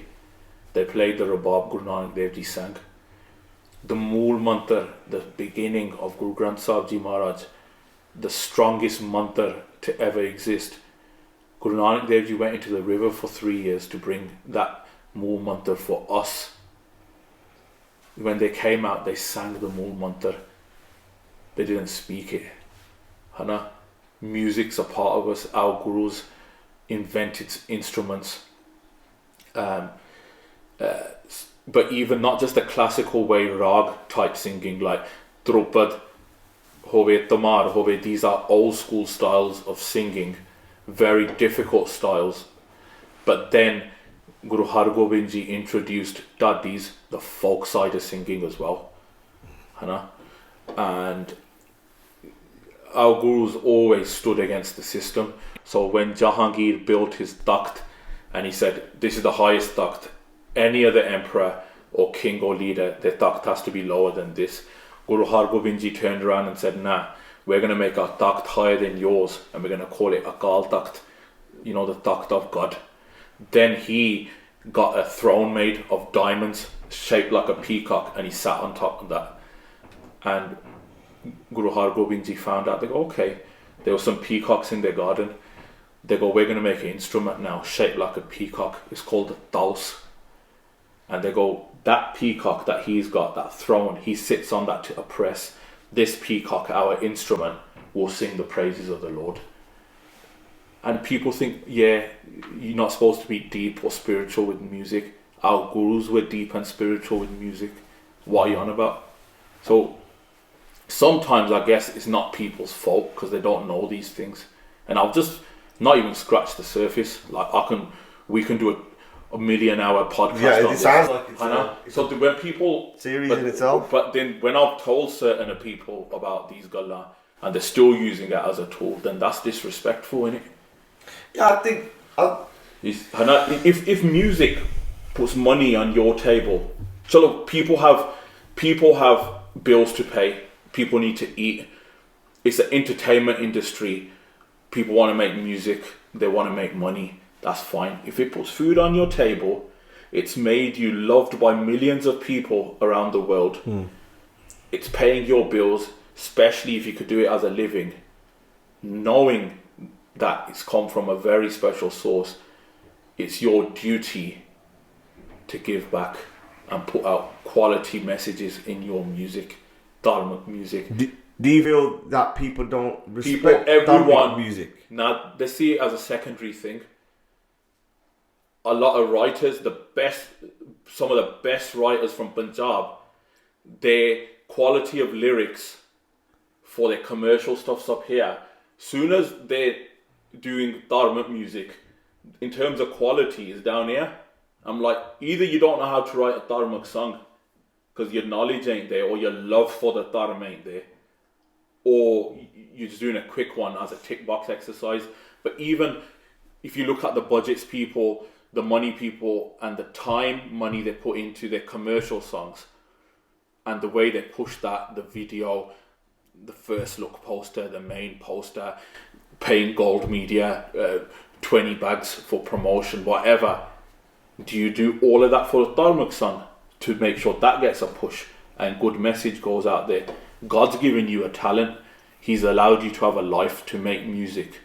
They played the Rabab Guru Nanak Dev Ji sang. The Mool Mantar, the beginning of Guru Granth Sahib Ji Maharaj, the strongest mantra to ever exist. Guru Nanak Dev Ji went into the river for 3 years to bring that Mool Mantra for us. When they came out, they sang the Mool Mantra. They didn't speak it. Hana? Music's a part of us. Our gurus invented instruments. But even not just the classical way, rag type singing like Drupad, Hove, Tamar, Hove, these are old school styles of singing, very difficult styles. But then Guru Har Gobind Ji introduced Dadis, the folk side of singing as well. And our gurus always stood against the system. So when Jahangir built his takht and he said, this is the highest takht, any other emperor or king or leader, their takht has to be lower than this. Guru Har Gobind Ji turned around and said, nah, we're going to make our takht higher than yours and we're going to call it Akal Takht, you know, the takht of God. Then he got a throne made of diamonds shaped like a peacock and he sat on top of that. And Guru Har Gobind Ji found out, they go, okay, there were some peacocks in their garden. They go, we're going to make an instrument now shaped like a peacock. It's called the Taus. And they go, that peacock that he's got, that throne, he sits on that to oppress. This peacock, our instrument, will sing the praises of the Lord. And people think, yeah, you're not supposed to be deep or spiritual with music. Our gurus were deep and spiritual with music. What are you on about? So sometimes I guess it's not people's fault because they don't know these things. And I'll just not even scratch the surface. Like we can do a 1 million hour podcast. Yeah, on it sounds like it's I know. So when people series in itself. But then when I've told certain people about these galla and they're still using it as a tool, then that's disrespectful, innit? Yeah, I think if music puts money on your table, so look, people have bills to pay, people need to eat. It's an entertainment industry. People want to make music, they want to make money. That's fine. If it puts food on your table, it's made you loved by millions of people around the world. It's paying your bills, especially if you could do it as a living, knowing that it's come from a very special source. It's your duty to give back and put out quality messages in your music, dharmic music. Do you feel that people don't respect everyone music? Now they see it as a secondary thing. A lot of writers, some of the best writers from Punjab, their quality of lyrics for their commercial stuff's up here. Soon as they're doing dharmic music, in terms of quality, is down here. I'm like, either you don't know how to write a dharmic song because your knowledge ain't there, or your love for the dharma ain't there, or you're just doing a quick one as a tick box exercise. But even if you look at the budgets people, the money people, and the time money they put into their commercial songs, and the way they push that, the video, the first look poster, the main poster, paying gold media, 20 bags for promotion, whatever. Do you do all of that for a dharmic song to make sure that gets a push and good message goes out there? God's given you a talent. He's allowed you to have a life to make music.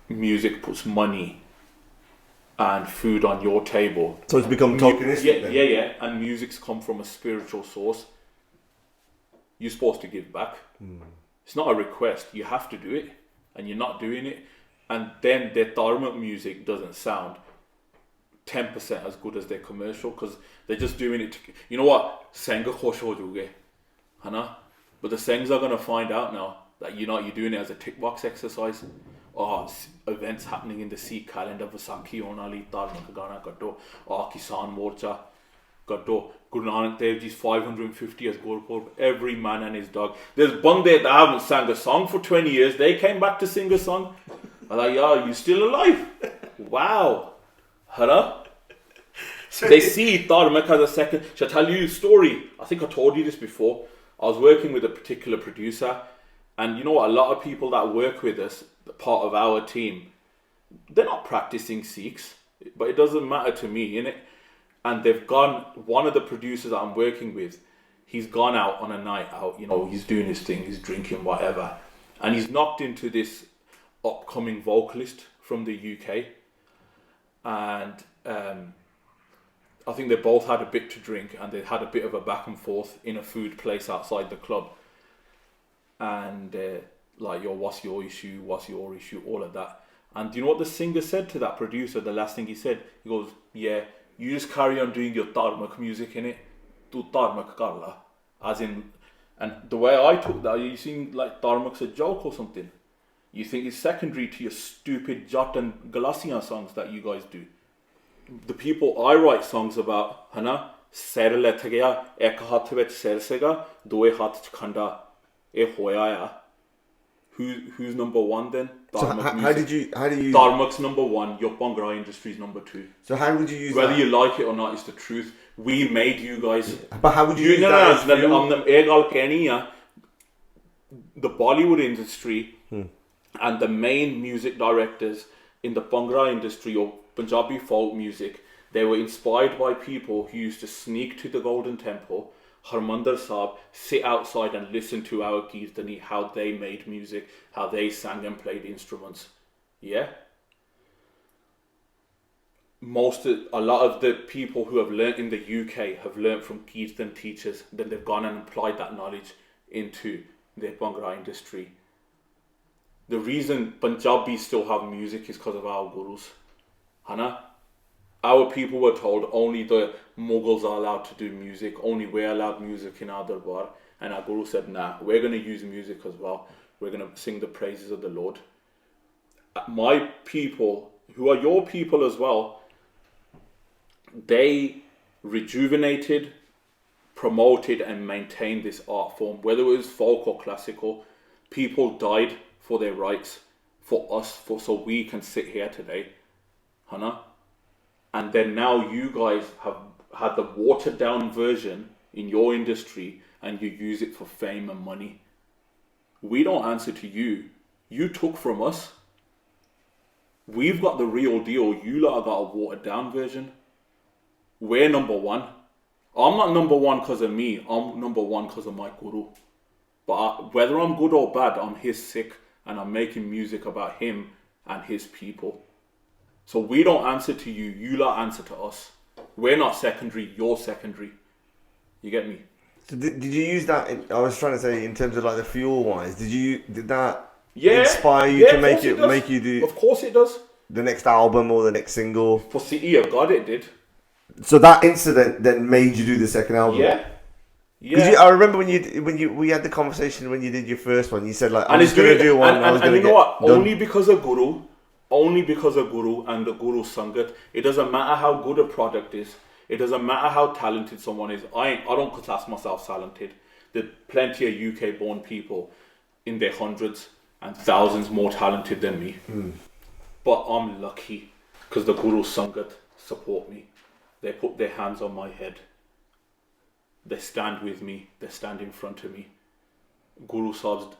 Music puts money and food on your table. So it's become tokenistic then? Yeah. And music's come from a spiritual source. You're supposed to give back. It's not a request. You have to do it. And you're not doing it. And then their dharmic music doesn't sound 10% as good as their commercial because they're just doing it to, you know what? Senga khosh ho joge. Hana? But the Sengs are going to find out now that you're doing it as a tick box exercise. Events happening in the Sikh calendar, Vaisakhi onali dharmic gana kaddo, Kisan Morcha kaddo, Guru Nanak Dev Ji's 550 as Gurpurb, every man and his dog. There's Bande that haven't sang a song for 20 years, they came back to sing a song. I'm like, yeah, you still alive? Wow. Hara? They see dharmic as a second. Shall I tell you a story? I think I told you this before. I was working with a particular producer And you know what? A lot of people that work with us, part of our team, they're not practicing Sikhs, but it doesn't matter to me, innit? And they've gone, one of the producers that I'm working with, he's gone out on a night out, you know, he's doing his thing, he's drinking, whatever. And he's knocked into this upcoming vocalist from the UK. And I think they both had a bit to drink and they had a bit of a back and forth in a food place outside the club. And like, yo, what's your issue? What's your issue? All of that. And do you know what the singer said to that producer? The last thing he said, he goes, yeah, you just carry on doing your dharmic music, innit? Do dharmic karla. As in, and the way I took that, you seem like dharmic's a joke or something. You think it's secondary to your stupid Jat and Galasian songs that you guys do. The people I write songs about, hana, ser let gaya, ek hath vich ser sega, doe hath khanda, e hoya ya. Who's number one then? So how do you Dharmic's number one, your Bhangra industry's number two. So how would you use whether that? you like it or not is the truth. We made you guys. But how would you use that? The Bollywood industry and the main music directors in the Bhangra industry or Punjabi folk music, they were inspired by people who used to sneak to the Golden Temple, Harmandir Sahib, sit outside and listen to our Kirtani, how they made music, how they sang and played instruments. Yeah? A lot of the people who have learnt in the UK have learnt from Kirtan teachers, then they've gone and applied that knowledge into the Bhangra industry. The reason Punjabi still have music is because of our gurus. Hana? Our people were told only the Mughals are allowed to do music, only we're allowed music in our darbar. And our guru said, nah, we're going to use music as well. We're going to sing the praises of the Lord. My people, who are your people as well, they rejuvenated, promoted and maintained this art form. Whether it was folk or classical, people died for their rights, for us, so we can sit here today. Hana? And then now you guys have had the watered down version in your industry and you use it for fame and money. We don't answer to you. You took from us. We've got the real deal. You lot got a watered down version. We're number one. I'm not number one because of me. I'm number one because of my guru. But whether I'm good or bad, I'm his Sikh and I'm making music about him and his people. So we don't answer to you. You lot answer to us. We're not secondary. You're secondary. You get me? So did you use that? I was trying to say in terms of like the fuel wise. Did that inspire you to make you do? Of course it does. The next album or the next single. For City of God, it did. So that incident then made you do the second album. Yeah. I remember when we had the conversation when you did your first one. You said like I was going to do one. And you know what? Only because of Guru and the Guru Sangat. It doesn't matter how good a product is. It doesn't matter how talented someone is. I don't class myself talented. There's plenty of UK born people in their hundreds and thousands more talented than me. But I'm lucky because the Guru Sangat support me. They put their hands on my head. They stand with me. They stand in front of me. Guru Sahib's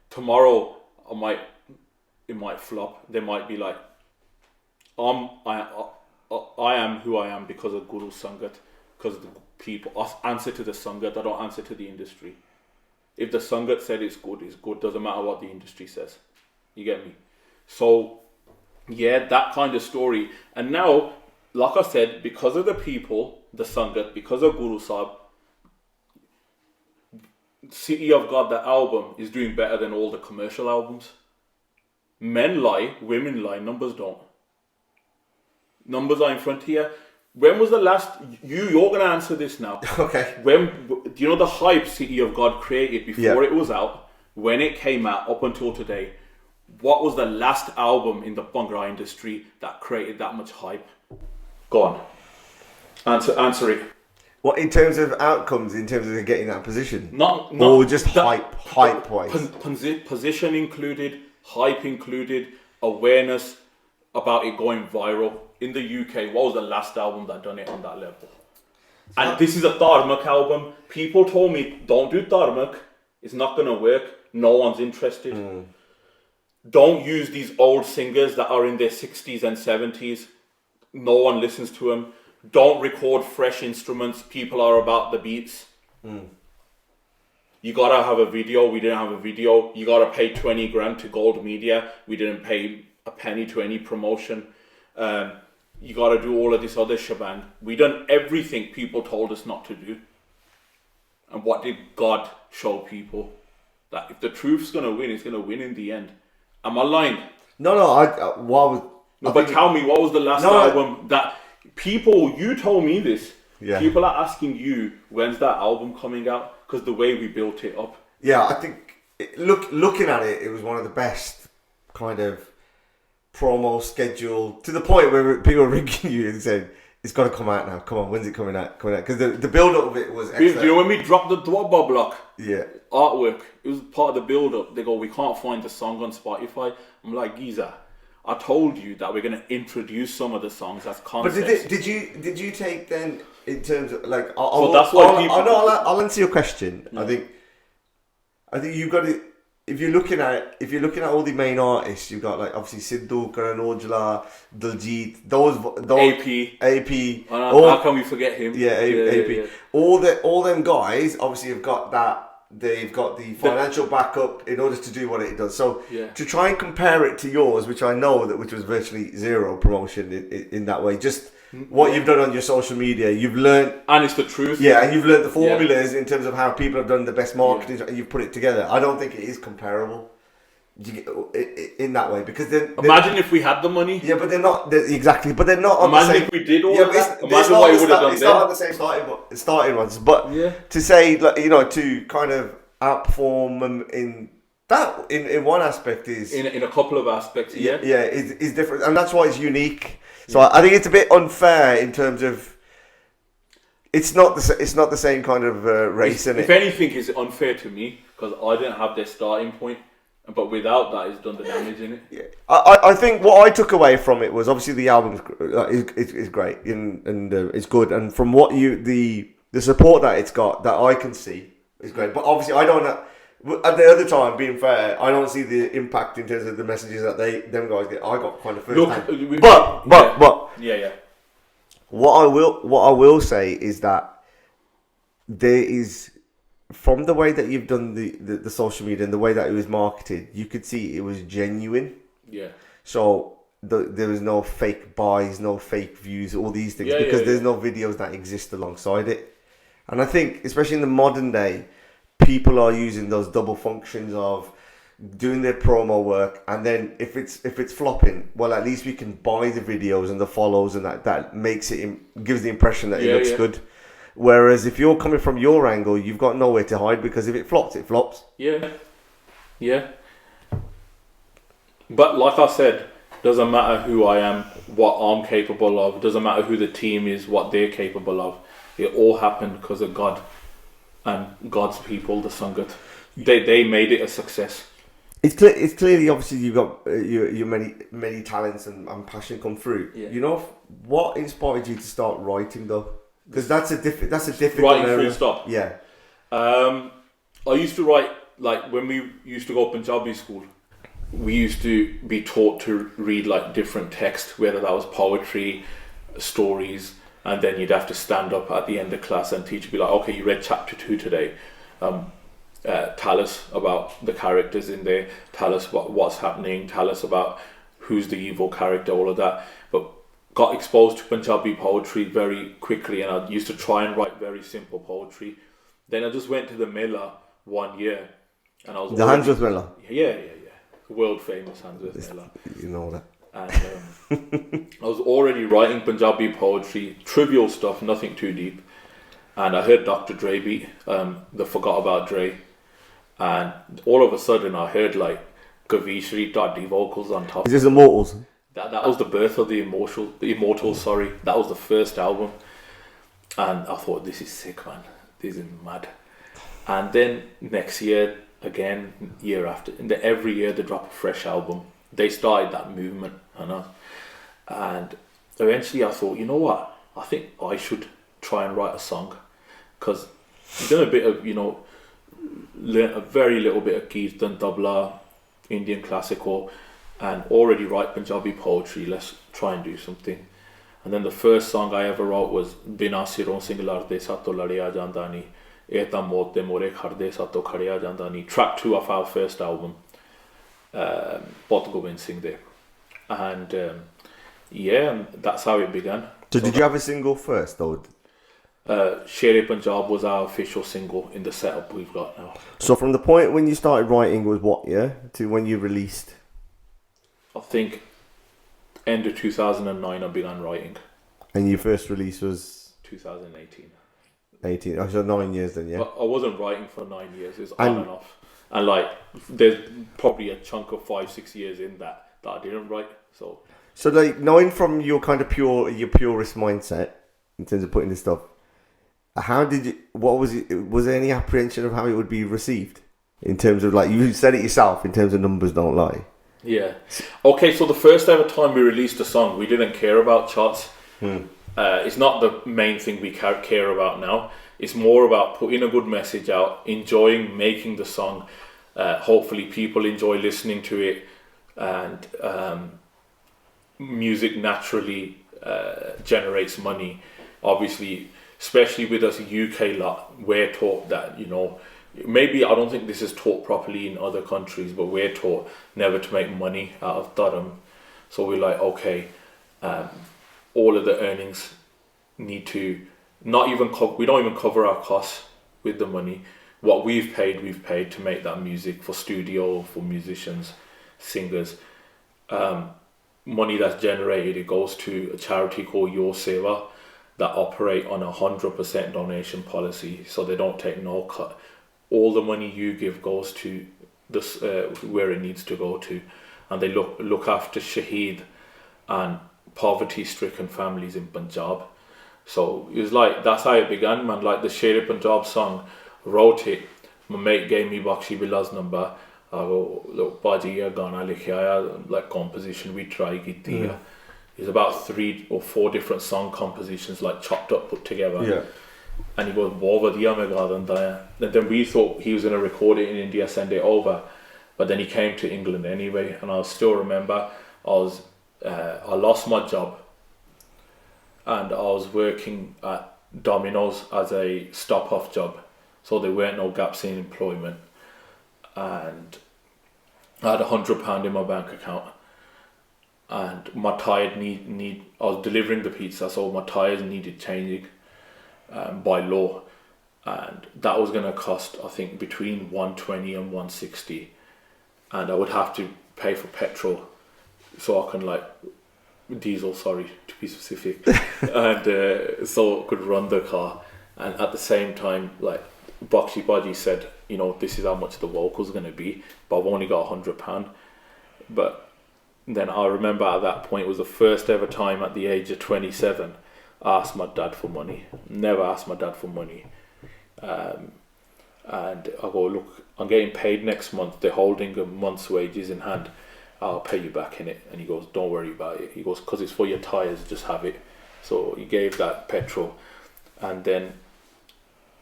tomorrow it might flop. They might be like, I am who I am because of Guru Sangat, because of the people. I answer to the Sangat. I don't answer to the industry. If the Sangat said it's good, it's good. Doesn't matter what the industry says. You get me? So, yeah, that kind of story. And now, like I said, because of the people, the Sangat, because of Guru Sahib, City of God, the album, is doing better than all the commercial albums. Men lie, women lie, numbers don't. Numbers are in front here. When was the last... You're going to answer this now. Okay. Do you know the hype City of God created before it was out? When it came out, up until today, what was the last album in the Bhangra industry that created that much hype? Go on. Answer it. What, in terms of outcomes, in terms of getting that position? Not or just hype-wise? Position included, hype included, awareness about it going viral. In the UK, what was the last album that done it on that level? And this is a Dharmic album. People told me, don't do Dharmic. It's not going to work. No one's interested. Don't use these old singers that are in their 60s and 70s. No one listens to them. Don't record fresh instruments. People are about the beats. You gotta have a video. We didn't have a video. You gotta pay 20 grand to Gold Media. We didn't pay a penny to any promotion. You gotta do all of this other shebang. We done everything people told us not to do. And what did God show people? That if the truth's gonna win, it's gonna win in the end. Am I lying? No. But tell me, what was the last album that people? You told me this. Yeah. People are asking you, when's that album coming out? Because the way we built it up. Yeah, I think looking at it, it was one of the best kind of promo schedule, to the point where people were ringing you and saying, "It's got to come out now. Come on, when's it coming out? Because the build up of it was excellent." Do you know when we dropped the Dwabba block? Yeah. Artwork. It was part of the build up. They go, "We can't find the song on Spotify." I'm like, Giza, I told you that we're gonna introduce some of the songs as concepts. But did you take then in terms of like? I'll answer your question. Yeah. I think you've got to. If you're looking at all the main artists, you've got like obviously Sidhu, Karan Aujla, Diljit, those AP. How can we forget him? Yeah, AP. Yeah. All them guys obviously have got that. They've got the financial backup in order to do what it does. So to try and compare it to yours, which I know which was virtually zero promotion in that way, just what you've done on your social media, you've learned, and it's the truth. Yeah, and you've learned the formulas in terms of how people have done the best marketing, and you've put it together. I don't think it is comparable in that way, because then imagine if we had the money. Yeah, but they're not exactly. But they're not. Imagine if we did all of that. Imagine what we would have done. It's not on the same starting ones, but to say, like, to kind of outperform them in that in one aspect is in a couple of aspects. Is different, and that's why it's unique. So I think it's a bit unfair in terms of it's not the same kind of race. If anything, it's unfair to me because I didn't have their starting point. But without that, it's done the damage in it. Yeah, I think what I took away from it was obviously the album is great and it's good, and from what the support that it's got that I can see is great. But obviously, I don't know. At the other time, being fair, I don't see the impact in terms of the messages that them guys get. I got kind of first hand. But what I will say is that there is, from the way that you've done the social media and the way that it was marketed, you could see it was genuine. Yeah. So there was no fake buys, no fake views, all these things, because there's no videos that exist alongside it. And I think, especially in the modern day, people are using those double functions of doing their promo work, and then if it's flopping, well, at least we can buy the videos and the follows, and that makes it gives the impression that it looks good. Whereas if you're coming from your angle, you've got nowhere to hide, because if it flops, it flops. Yeah. But like I said, doesn't matter who I am, what I'm capable of. Doesn't matter who the team is, what they're capable of. It all happened because of God and God's people, the Sangat. They made it a success. It's clearly, obviously, you've got your many talents and passion come through. Yeah. You know, what inspired you to start writing though? Because that's a difficult writing area. Full stop. Yeah. I used to write, like when we used to go Panjabi school, we used to be taught to read like different text, whether that was poetry, stories, and then you'd have to stand up at the end of class and teacher would be like, okay, you read chapter 2 today. Tell us about the characters in there. Tell us what's happening. Tell us about who's the evil character, all of that. But got exposed to Punjabi poetry very quickly, and I used to try and write very simple poetry. Then I just went to the Mela one year, and I was Handsworth Mela. Yeah, world famous Handsworth Mela. You know that. And I was already writing Punjabi poetry, trivial stuff, nothing too deep. And I heard Dr. Dre beat, the Forgot About Dre, and all of a sudden I heard like Gavishri Daddy vocals on top. Is this Immortals? That was the birth of the Immortals. Sorry, that was the first album, and I thought, this is sick, man. This is mad. And then next year, again, year after, and every year they drop a fresh album. They started that movement, and eventually I thought, you know what? I think I should try and write a song, because you've done a bit of learnt a very little bit of Kirtan, tabla, Indian classical, and already write Punjabi poetry. Let's try and do something. And then the first song I ever wrote was Bina siron singh larda sato ladya janda ni, eh ta maut de more kharde sato khadya janda ni. Track 2 of our first album, Puth Gobind Singh there. And and that's how it began. So did you have a single first though? Shere Panjab was our official single in the setup we've got now. So from the point when you started writing was what year to when you released? I think end of 2009 I began writing. And your first release was 2018. 18. Oh, so 9 years then, yeah. But I wasn't writing for 9 years. It was on and off. And like, there's probably a chunk of 5-6 years in that I didn't write. So like knowing from your kind of your purist mindset in terms of putting this stuff, how did you? What was it? Was there any apprehension of how it would be received in terms of like you said it yourself in terms of numbers don't lie? Yeah. Okay. So the first ever time we released a song, we didn't care about charts. It's not the main thing we care about now. It's more about putting a good message out, enjoying making the song. Hopefully, people enjoy listening to it, and music naturally generates money. Obviously, especially with us UK lot, we're taught that, maybe I don't think this is taught properly in other countries, but we're taught never to make money out of dharma. So we're like, okay, all of the earnings need to we don't even cover our costs with the money. What we've paid to make that music for studio, for musicians, singers. Money that's generated, it goes to a charity called Your Seva that operate on 100% donation policy, so they don't take no cut. All the money you give goes to this where it needs to go to, and they look after Shaheed and poverty-stricken families in Punjab. So it was like, that's how it began, man. Like the Shere Panjab song, wrote it, my mate gave me Bakshi Billa's number. I go, look, Baji, ye gana likhya, like composition we try kiti. It's about 3 or 4 different song compositions, like chopped up, put together. Yeah. And he goes, bahut vadiya main ga denda hai. And then we thought he was going to record it in India, send it over. But then he came to England anyway, and I still remember I lost my job, and I was working at Domino's as a stop-off job, so there weren't no gaps in employment. And I had £100 in my bank account, and my tyre I was delivering the pizza, so my tyres needed changing by law, and that was going to cost, I think, between 120 and 160, and I would have to pay for petrol, so I can diesel, sorry, to be specific, and so I could run the car. And at the same time, Bakshi Baji said, this is how much the vocals are going to be, but I've only got £100. But then I remember at that point, it was the first ever time at the age of 27, I asked my dad for money. Never asked my dad for money. And I go, look, I'm getting paid next month. They're holding a month's wages in hand. I'll pay you back in it. And he goes, don't worry about it. He goes, because it's for your tyres, just have it. So he gave that petrol. And then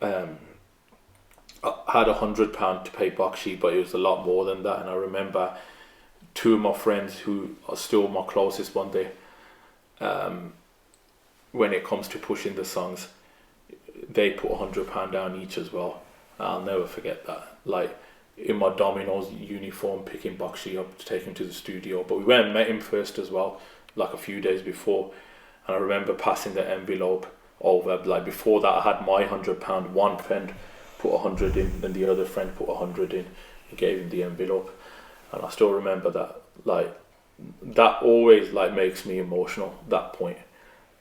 I had £100 to pay Bakshi, but it was a lot more than that. And I remember 2 of my friends who are still my closest one day, when it comes to pushing the songs, they put £100 down each as well. I'll never forget that. In my Domino's uniform, picking Bakshi up to take him to the studio. But we went and met him first as well, a few days before. And I remember passing the envelope over. Before that, I had my £100. One friend put 100 in, and the other friend put 100 in. He gave him the envelope, and I still remember that. That always makes me emotional. That point,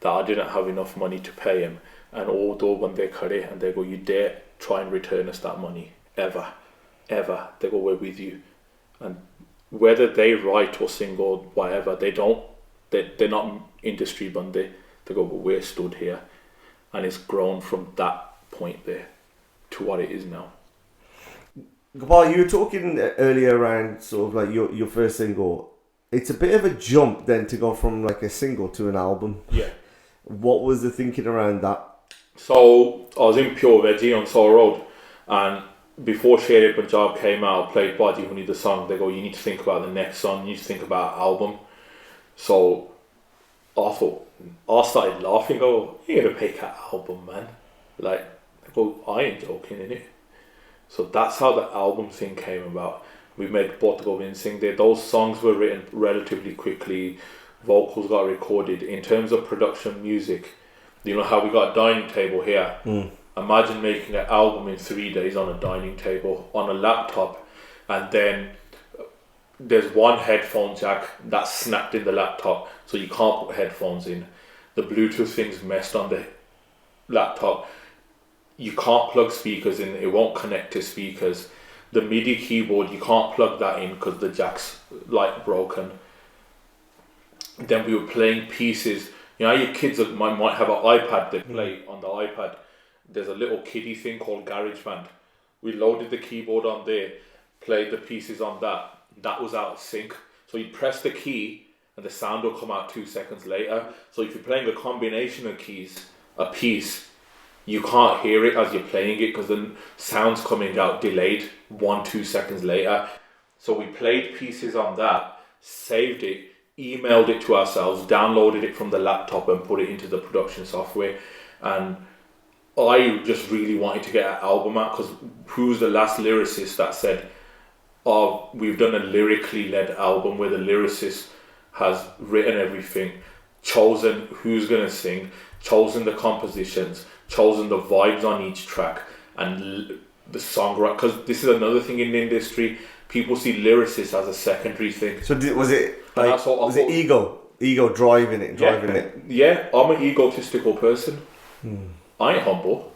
that I didn't have enough money to pay him, and although when they cut it and they go, you dare try and return us that money ever, they go, we're with you. And whether they write or sing or whatever, they're not industry bundy. They go, but we're stood here. And it's grown from that point there to what it is now. Gopal, you were talking earlier around sort of your first single. It's a bit of a jump then to go from a single to an album. Yeah. What was the thinking around that? So I was in Pure Veggie on Soul Road, and before Shere Panjab came out, played Baji Huni the song, they go, you need to think about the next song, you need to think about album. So I started laughing, go, you're going to pick an album, man. Like, I go, I ain't joking, innit? So that's how the album thing came about. We made Puth Gobind Singh. Those songs were written relatively quickly, vocals got recorded. In terms of production music, you know how we got a dining table here? Imagine making an album in 3 days on a dining table, on a laptop, and then there's one headphone jack that's snapped in the laptop, so you can't put headphones in. The Bluetooth thing's messed on the laptop. You can't plug speakers in, it won't connect to speakers. The MIDI keyboard, you can't plug that in because the jack's like broken. Then we were playing pieces. You know, your kids might have an iPad, they play on the iPad. There's a little kiddie thing called GarageBand. We loaded the keyboard on there, played the pieces on that. That was out of sync. So you press the key and the sound will come out 2 seconds later. So if you're playing a combination of keys, a piece, you can't hear it as you're playing it because the sound's coming out delayed 1-2 seconds later. So we played pieces on that, saved it, emailed it to ourselves, downloaded it from the laptop and put it into the production software. And I just really wanted to get an album out because who's the last lyricist that said, oh, we've done a lyrically led album where the lyricist has written everything, chosen who's going to sing, chosen the compositions, chosen the vibes on each track, and the songwriter. Because this is another thing in the industry, people see lyricists as a secondary thing. So was it like, was it ego driving it, it? Yeah, I'm an egotistical person. I ain't humble.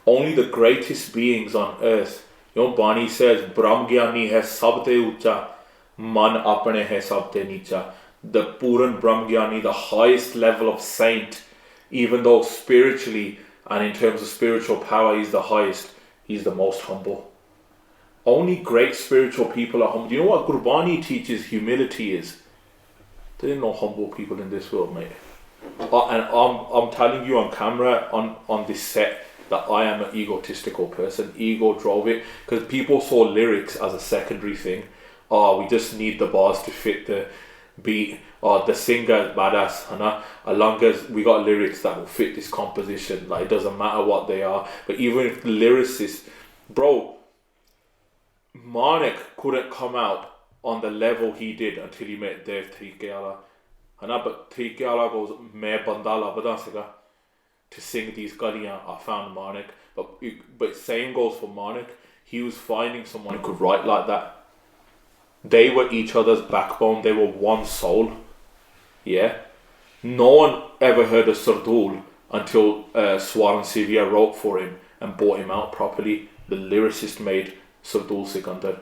Only the greatest beings on earth. You know, Bani says, Brahmgyani hai sabte ucha, man apne hai sabte nicha. The Puran Brahmgyani, the highest level of saint, even though spiritually and in terms of spiritual power he's the highest, he's the most humble. Only great spiritual people are humble. Do you know what Gurbani teaches humility is? There ain't no humble people in this world, mate. And I'm telling you on camera, on this set, that I am an egotistical person. Ego drove it because people saw lyrics as a secondary thing. Oh, we just need the bars to fit the beat. Oh, the singer is badass, as long as we got lyrics that will fit this composition. Like, it doesn't matter what they are. But even if the lyricist, bro, Manik couldn't come out on the level he did until he met Dev Trikeala. But Trikeala goes, "Main banda labda siga to sing these galiyan." I found Manik, but same goes for Manik. He was finding someone who could write like that. They were each other's backbone. They were one soul. Yeah. No one ever heard of Sardul until Swaran Sivia wrote for him and brought him out properly. The lyricist made Sardul Sikandar.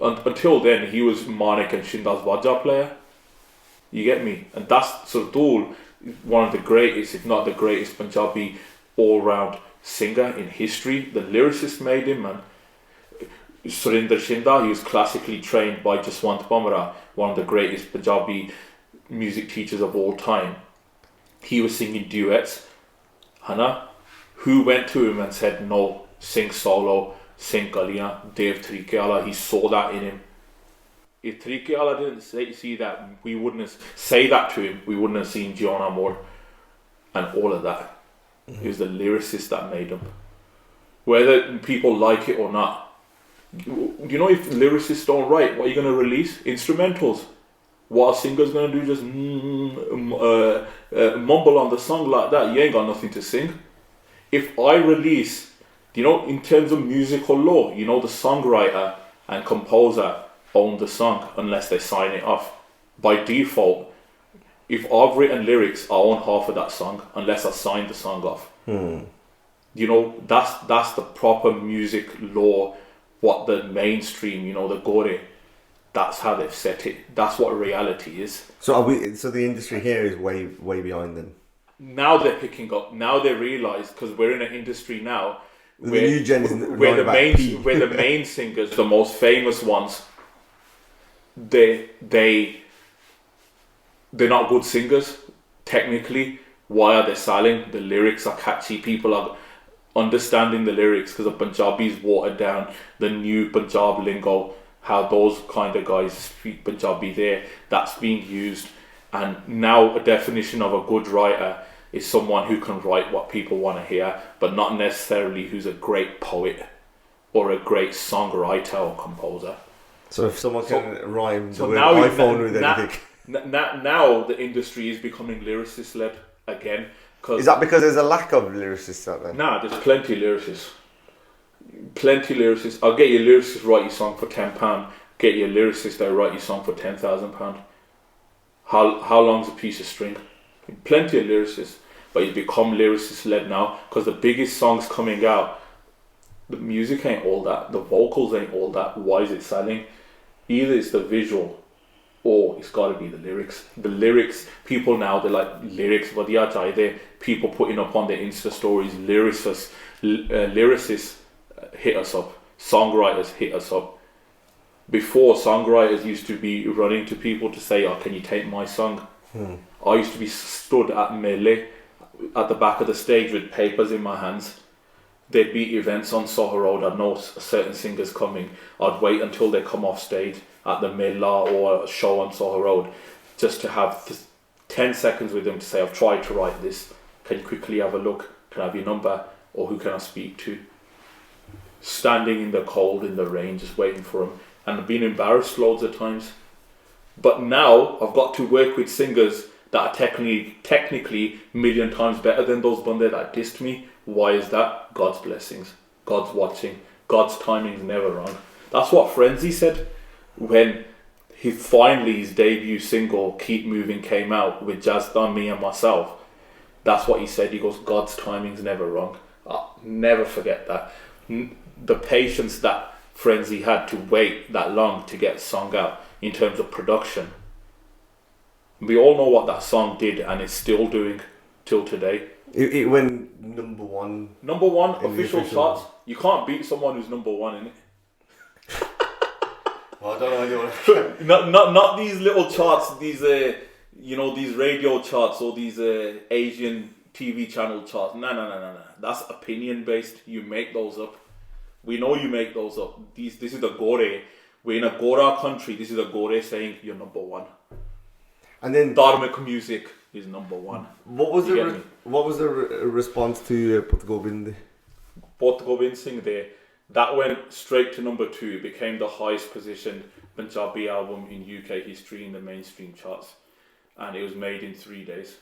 Until then, he was Manik and Shinda's Wajah player. You get me? And that's Sardul, one of the greatest, if not the greatest Punjabi all-round singer in history. The lyricist made him, man. Surinder Shinda, he was classically trained by Jaswant Bamra, one of the greatest Punjabi music teachers of all time. He was singing duets. Who went to him and said, no, sing solo, sing Galiyan? Dev Trikeala, he saw that in him. If Trikeala didn't see that, we wouldn't say that to him, we wouldn't have seen John Amor and all of that. It was the lyricist that made him. Whether people like it or not, you know, if lyricists don't write, what are you going to release? Instrumentals. What a singer's going to do, just mumble on the song like that, you ain't got nothing to sing. If I release, you know, in terms of musical law, you know, the songwriter and composer own the song unless they sign it off. By default, if I've written lyrics, I own half of that song unless I sign the song off. You know, that's the proper music law. What the mainstream, you know, the gore, that's how they've set it. That's what reality is. So so the industry here is way behind then. Now they're picking up. Now they realise, because we're in an industry now where the new gen is where the main singers, the most famous ones, they're not good singers technically. Why are they selling? The lyrics are catchy. People are understanding the lyrics, because the Punjabi's watered down, the new Punjab lingo, how those kind of guys speak Punjabi there, that's being used. And now a definition of a good writer is someone who can write what people want to hear, but not necessarily who's a great poet or a great songwriter or composer. So if someone can rhyme the word now iPhone with anything. Now the industry is becoming lyricist-led again. Is that because there's a lack of lyricists out there? Nah, there's plenty of lyricists. Plenty of lyricists. I'll get you a lyricist write your song for £10. Get you a lyricist that write your song for £10,000. How long's a piece of string? Plenty of lyricists, but you become lyricist-led now because the biggest songs coming out, the music ain't all that, the vocals ain't all that. Why is it selling? Either it's the visual, or it's got to be the lyrics. The lyrics, people now, they're like, lyrics, vadiya chahiye. People putting up on their Insta stories, lyricists hit us up, songwriters hit us up. Before, songwriters used to be running to people to say, oh, can you take my song? I used to be stood at Melee at the back of the stage with papers in my hands. There'd be events on Soho Road, I'd know certain singers coming. I'd wait until they come off stage at the Mela or a show on Soho Road just to have 10 seconds with them to say, I've tried to write this. Can you quickly have a look? Can I have your number? Or who can I speak to? Standing in the cold, in the rain, just waiting for them. And I've been embarrassed loads of times. But now I've got to work with singers that are technically a million times better than those bandits that dissed me. Why is that? God's blessings. God's watching. God's timing is never wrong. That's what Frenzy said when his debut single Keep Moving came out with Jazz, Me and myself. That's what he said. He goes, God's timing's never wrong. I'll never forget that. The patience that Frenzy had to wait that long to get a song out in terms of production. We all know what that song did and it's still doing till today. It went number one. Number one official charts. You can't beat someone who's number one in it. Well, I don't know anyone. not these little charts, these these radio charts or these Asian TV channel charts. No. That's opinion based. You make those up. We know you make those up. This is the Gore. We're in a Gora country. This is a Gore saying you're number one. And then Dharmik music is number one. What was the response to Puth Gobind? Puth Gobind Singh there. That went straight to number 2. It became the highest positioned Panjabi album in UK history in the mainstream charts. And it was made in 3 days.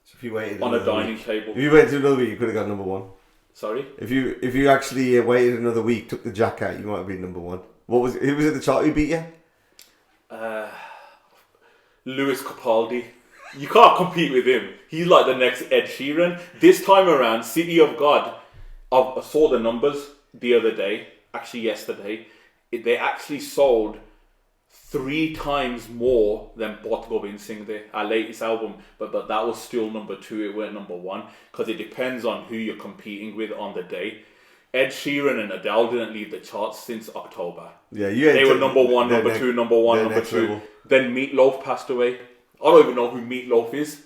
So if you waited on a dining table. If you waited another week, you could have got number 1. Sorry? If you actually waited another week, took the jack out, you might have been number 1. Who was at the chart who beat you? Lewis Capaldi. You can't compete with him. He's like the next Ed Sheeran. This time around, City of God, I saw the numbers the other day, actually yesterday. They actually sold 3 times more than Puth Gobind Singh, our latest album, but that was still number 2. It weren't number 1 because it depends on who you're competing with on the day. Ed Sheeran and Adele didn't leave the charts since October. Yeah, they were number 1, number 2, number 1, number 2. Level. Then Meatloaf passed away. I don't even know who Meatloaf is.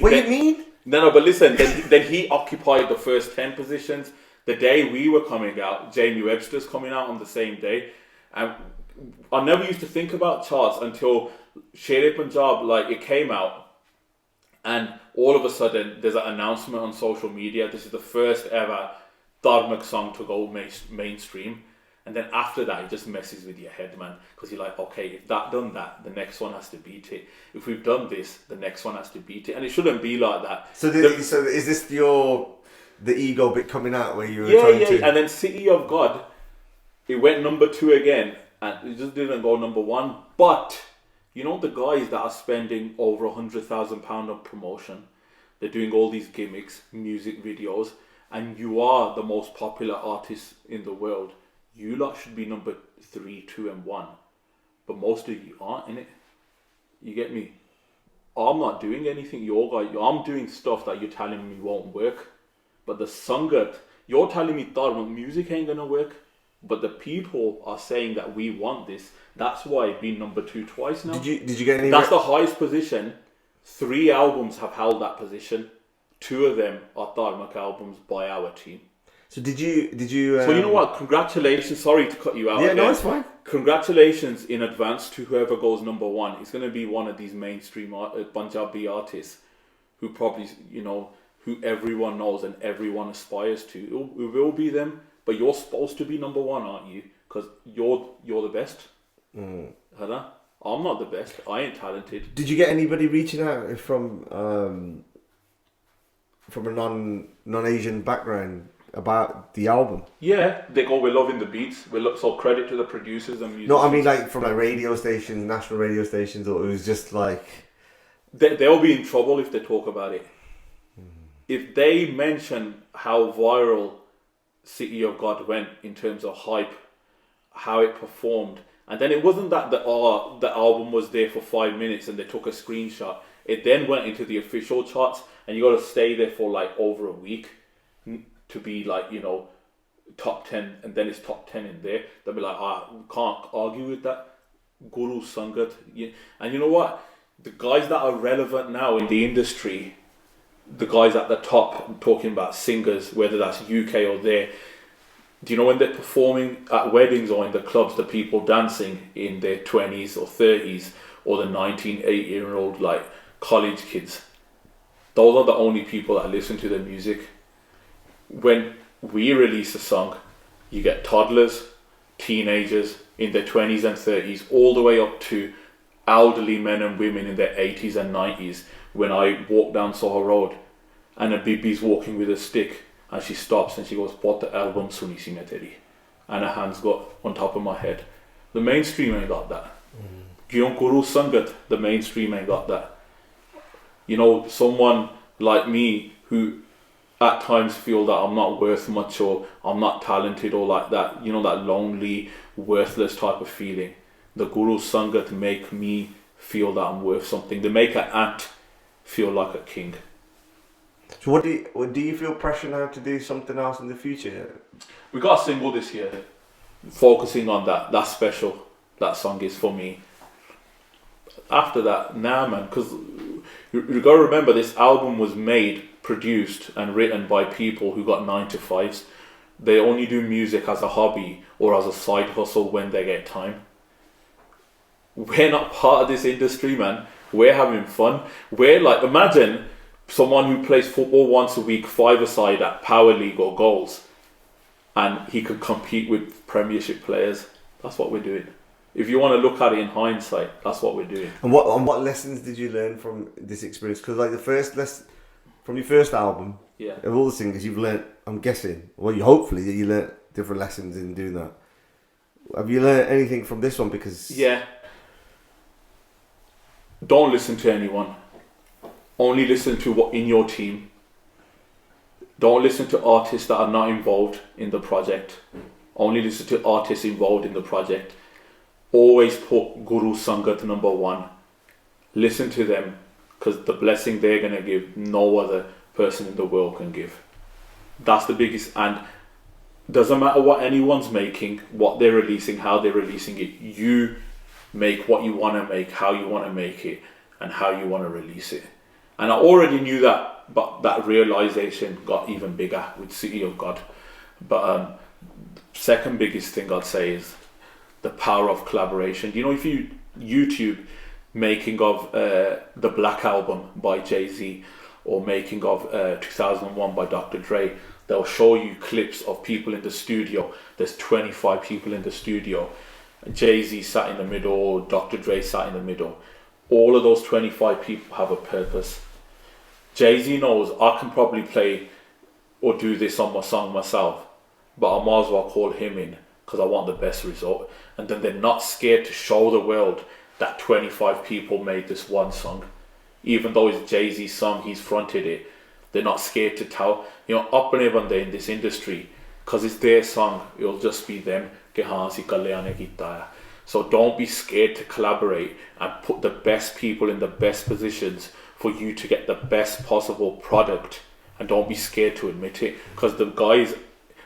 What do you mean? No, but listen. then he occupied the first 10 positions. The day we were coming out, Jamie Webster's coming out on the same day, and I never used to think about charts until Shere Panjab, it came out, and all of a sudden there's an announcement on social media. This is the first ever Dharmik song to go mainstream, and then after that it just messes with your head, man, because you're like, okay, if that done that, the next one has to beat it. If we've done this, the next one has to beat it, and it shouldn't be like that. So is this the ego bit coming out where you were trying to... And then City of God, it went number 2 again, and it just didn't go number 1. But you know the guys that are spending over £100,000 on promotion, they're doing all these gimmicks, music videos, and you are the most popular artist in the world. You lot should be number 3, 2, and 1, but most of you aren't in it. You get me? I'm not doing anything. I'm doing stuff that you're telling me won't work. But the Sangat, you're telling me Dharma music ain't gonna work. But the people are saying that we want this. That's why it's been number 2 twice now. Did you get any? That's the highest position. 3 albums have held that position. 2 of them are Dharmik albums by our team. So did you? So you know what? Congratulations. Sorry to cut you out. Yeah, again. no, it's fine. Congratulations in advance to whoever goes number 1. It's going to be one of these mainstream Punjabi artists who probably, who everyone knows and everyone aspires to. It will be them, but you're supposed to be number 1, aren't you? Because you're the best. Hada? I'm not the best. I ain't talented. Did you get anybody reaching out from a non-Asian background about the album? Yeah, they go, we're loving the beats. So credit to the producers and musicians. No, I mean like from radio stations, national radio stations, or it was just like... They'll be in trouble if they talk about it. If they mention how viral City of God went in terms of hype, how it performed, and then it wasn't that the album was there for 5 minutes and they took a screenshot. It then went into the official charts, and you got to stay there for like over a week to be like, top 10, and then it's top 10 in there. They'll be like, we can't argue with that. Guru Sangat. Yeah. And you know what? The guys that are relevant now in the industry, the guys at the top, I'm talking about singers, whether that's UK or there, do you know when they're performing at weddings or in the clubs, the people dancing in their 20s or 30s, or the 19-8-year-old like college kids, those are the only people that listen to the music. When we release a song, you get toddlers, teenagers in their 20s and 30s, all the way up to elderly men and women in their 80s and 90s. When I walk down Soho Road and a Bibi's walking with a stick, and she stops and she goes, "What the album suni si main teri?" And her hands got on top of my head. The mainstream ain't got that. Gyon Guru Sangat, the mainstream ain't got that. Someone like me who at times feel that I'm not worth much or I'm not talented or like that, that lonely, worthless type of feeling. The Guru Sangat make me feel that I'm worth something. They make an ant feel like a king. So what do you feel pressure now to do something else in the future? We got a single this year focusing on that. That's special. That song is for me. After that, man, because you got to remember this album was made, produced and written by people who got 9 to 5s. They only do music as a hobby or as a side hustle when they get time. We're not part of this industry, man. We're having fun. We're like, imagine someone who plays football once a week, 5-a-side at Power League or Goals, and he could compete with Premiership players. That's what we're doing. If you want to look at it in hindsight, that's what we're doing. And what lessons did you learn from this experience? Because like the first lesson from your first album, of all the singers you've learned, I'm guessing, hopefully that you learned different lessons in doing that. Have you learned anything from this one? Because don't listen to anyone. Only listen to what in your team. Don't listen to artists that are not involved in the project. Only listen to artists involved in the project. Always put Guru Sangat number 1. Listen to them, because the blessing they're going to give, no other person in the world can give. That's the biggest. And doesn't matter what anyone's making, what they're releasing, how they're releasing it. You make what you want to make, how you want to make it, and how you want to release it. And I already knew that, but that realization got even bigger with City of God. But second biggest thing I'd say is the power of collaboration. If you YouTube making of the Black Album by Jay-Z or making of 2001 by Dr. Dre, they'll show you clips of people in the studio. There's 25 people in the studio. Jay-Z sat in the middle, Dr. Dre sat in the middle. All of those 25 people have a purpose. Jay-Z knows I can probably play or do this on my song myself, but I might as well call him in because I want the best result. And then they're not scared to show the world that 25 people made this one song. Even though it's Jay-Z's song, he's fronted it. They're not scared to tell. Apne bande in this industry, because it's their song, it'll just be them. So don't be scared to collaborate and put the best people in the best positions for you to get the best possible product. And don't be scared to admit it, because the guys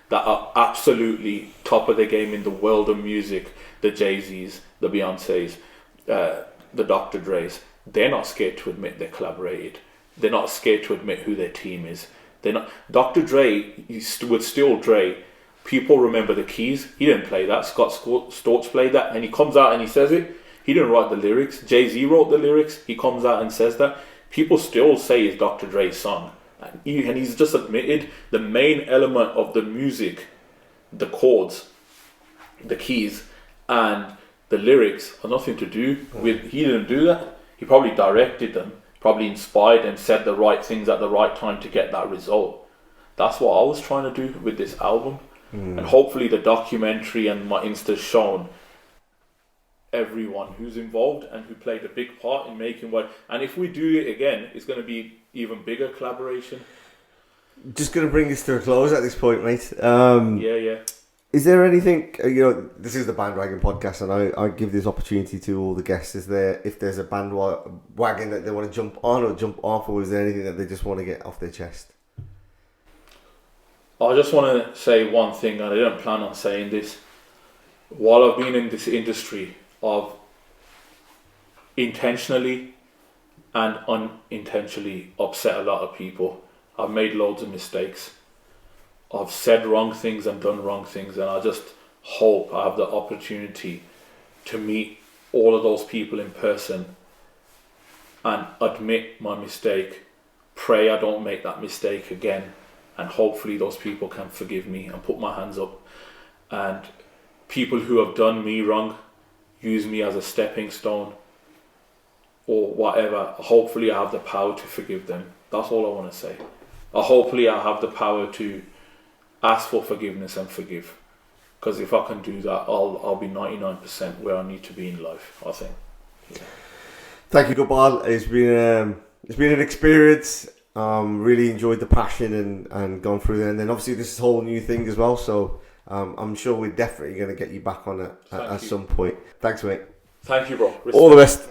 that are absolutely top of the game in the world of music, the Jay-Z's, the Beyoncé's, the Dr. Dre's, they're not scared to admit they collaborated. they're not scared to admit who their team is. They're not. Dr. Dre would still Dre. People remember the keys. He didn't play that. Scott Storch played that, and he comes out and he says it. He didn't write the lyrics. Jay-Z wrote the lyrics. He comes out and says that. People still say it's Dr. Dre's song. And he's just admitted the main element of the music, the chords, the keys, and the lyrics have nothing to do with, he didn't do that. He probably directed them, probably inspired them, said the right things at the right time to get that result. That's what I was trying to do with this album. And hopefully the documentary and my Insta's shown everyone who's involved and who played a big part in making what. And if we do it again, it's going to be even bigger collaboration. Just going to bring this to a close at this point, mate. Yeah. Is there anything, this is the Bandwagon podcast, and I give this opportunity to all the guests. If there's a bandwagon that they want to jump on or jump off, or is there anything that they just want to get off their chest? I just want to say one thing, and I didn't plan on saying this. While I've been in this industry, I've intentionally and unintentionally upset a lot of people. I've made loads of mistakes. I've said wrong things and done wrong things, and I just hope I have the opportunity to meet all of those people in person and admit my mistake, pray I don't make that mistake again, and hopefully those people can forgive me and put my hands up. And people who have done me wrong, use me as a stepping stone or whatever, hopefully I have the power to forgive them. That's all I want to say. Hopefully I have the power to ask for forgiveness and forgive, because if I can do that, I'll be 99% where I need to be in life, I think. Thank you, Gopal. It's been an experience. Really enjoyed the passion and gone through there, and then obviously this whole new thing as well, so I'm sure we're definitely going to get you back on it at some point. Thanks, mate. Thank you, bro. Respect. All the best.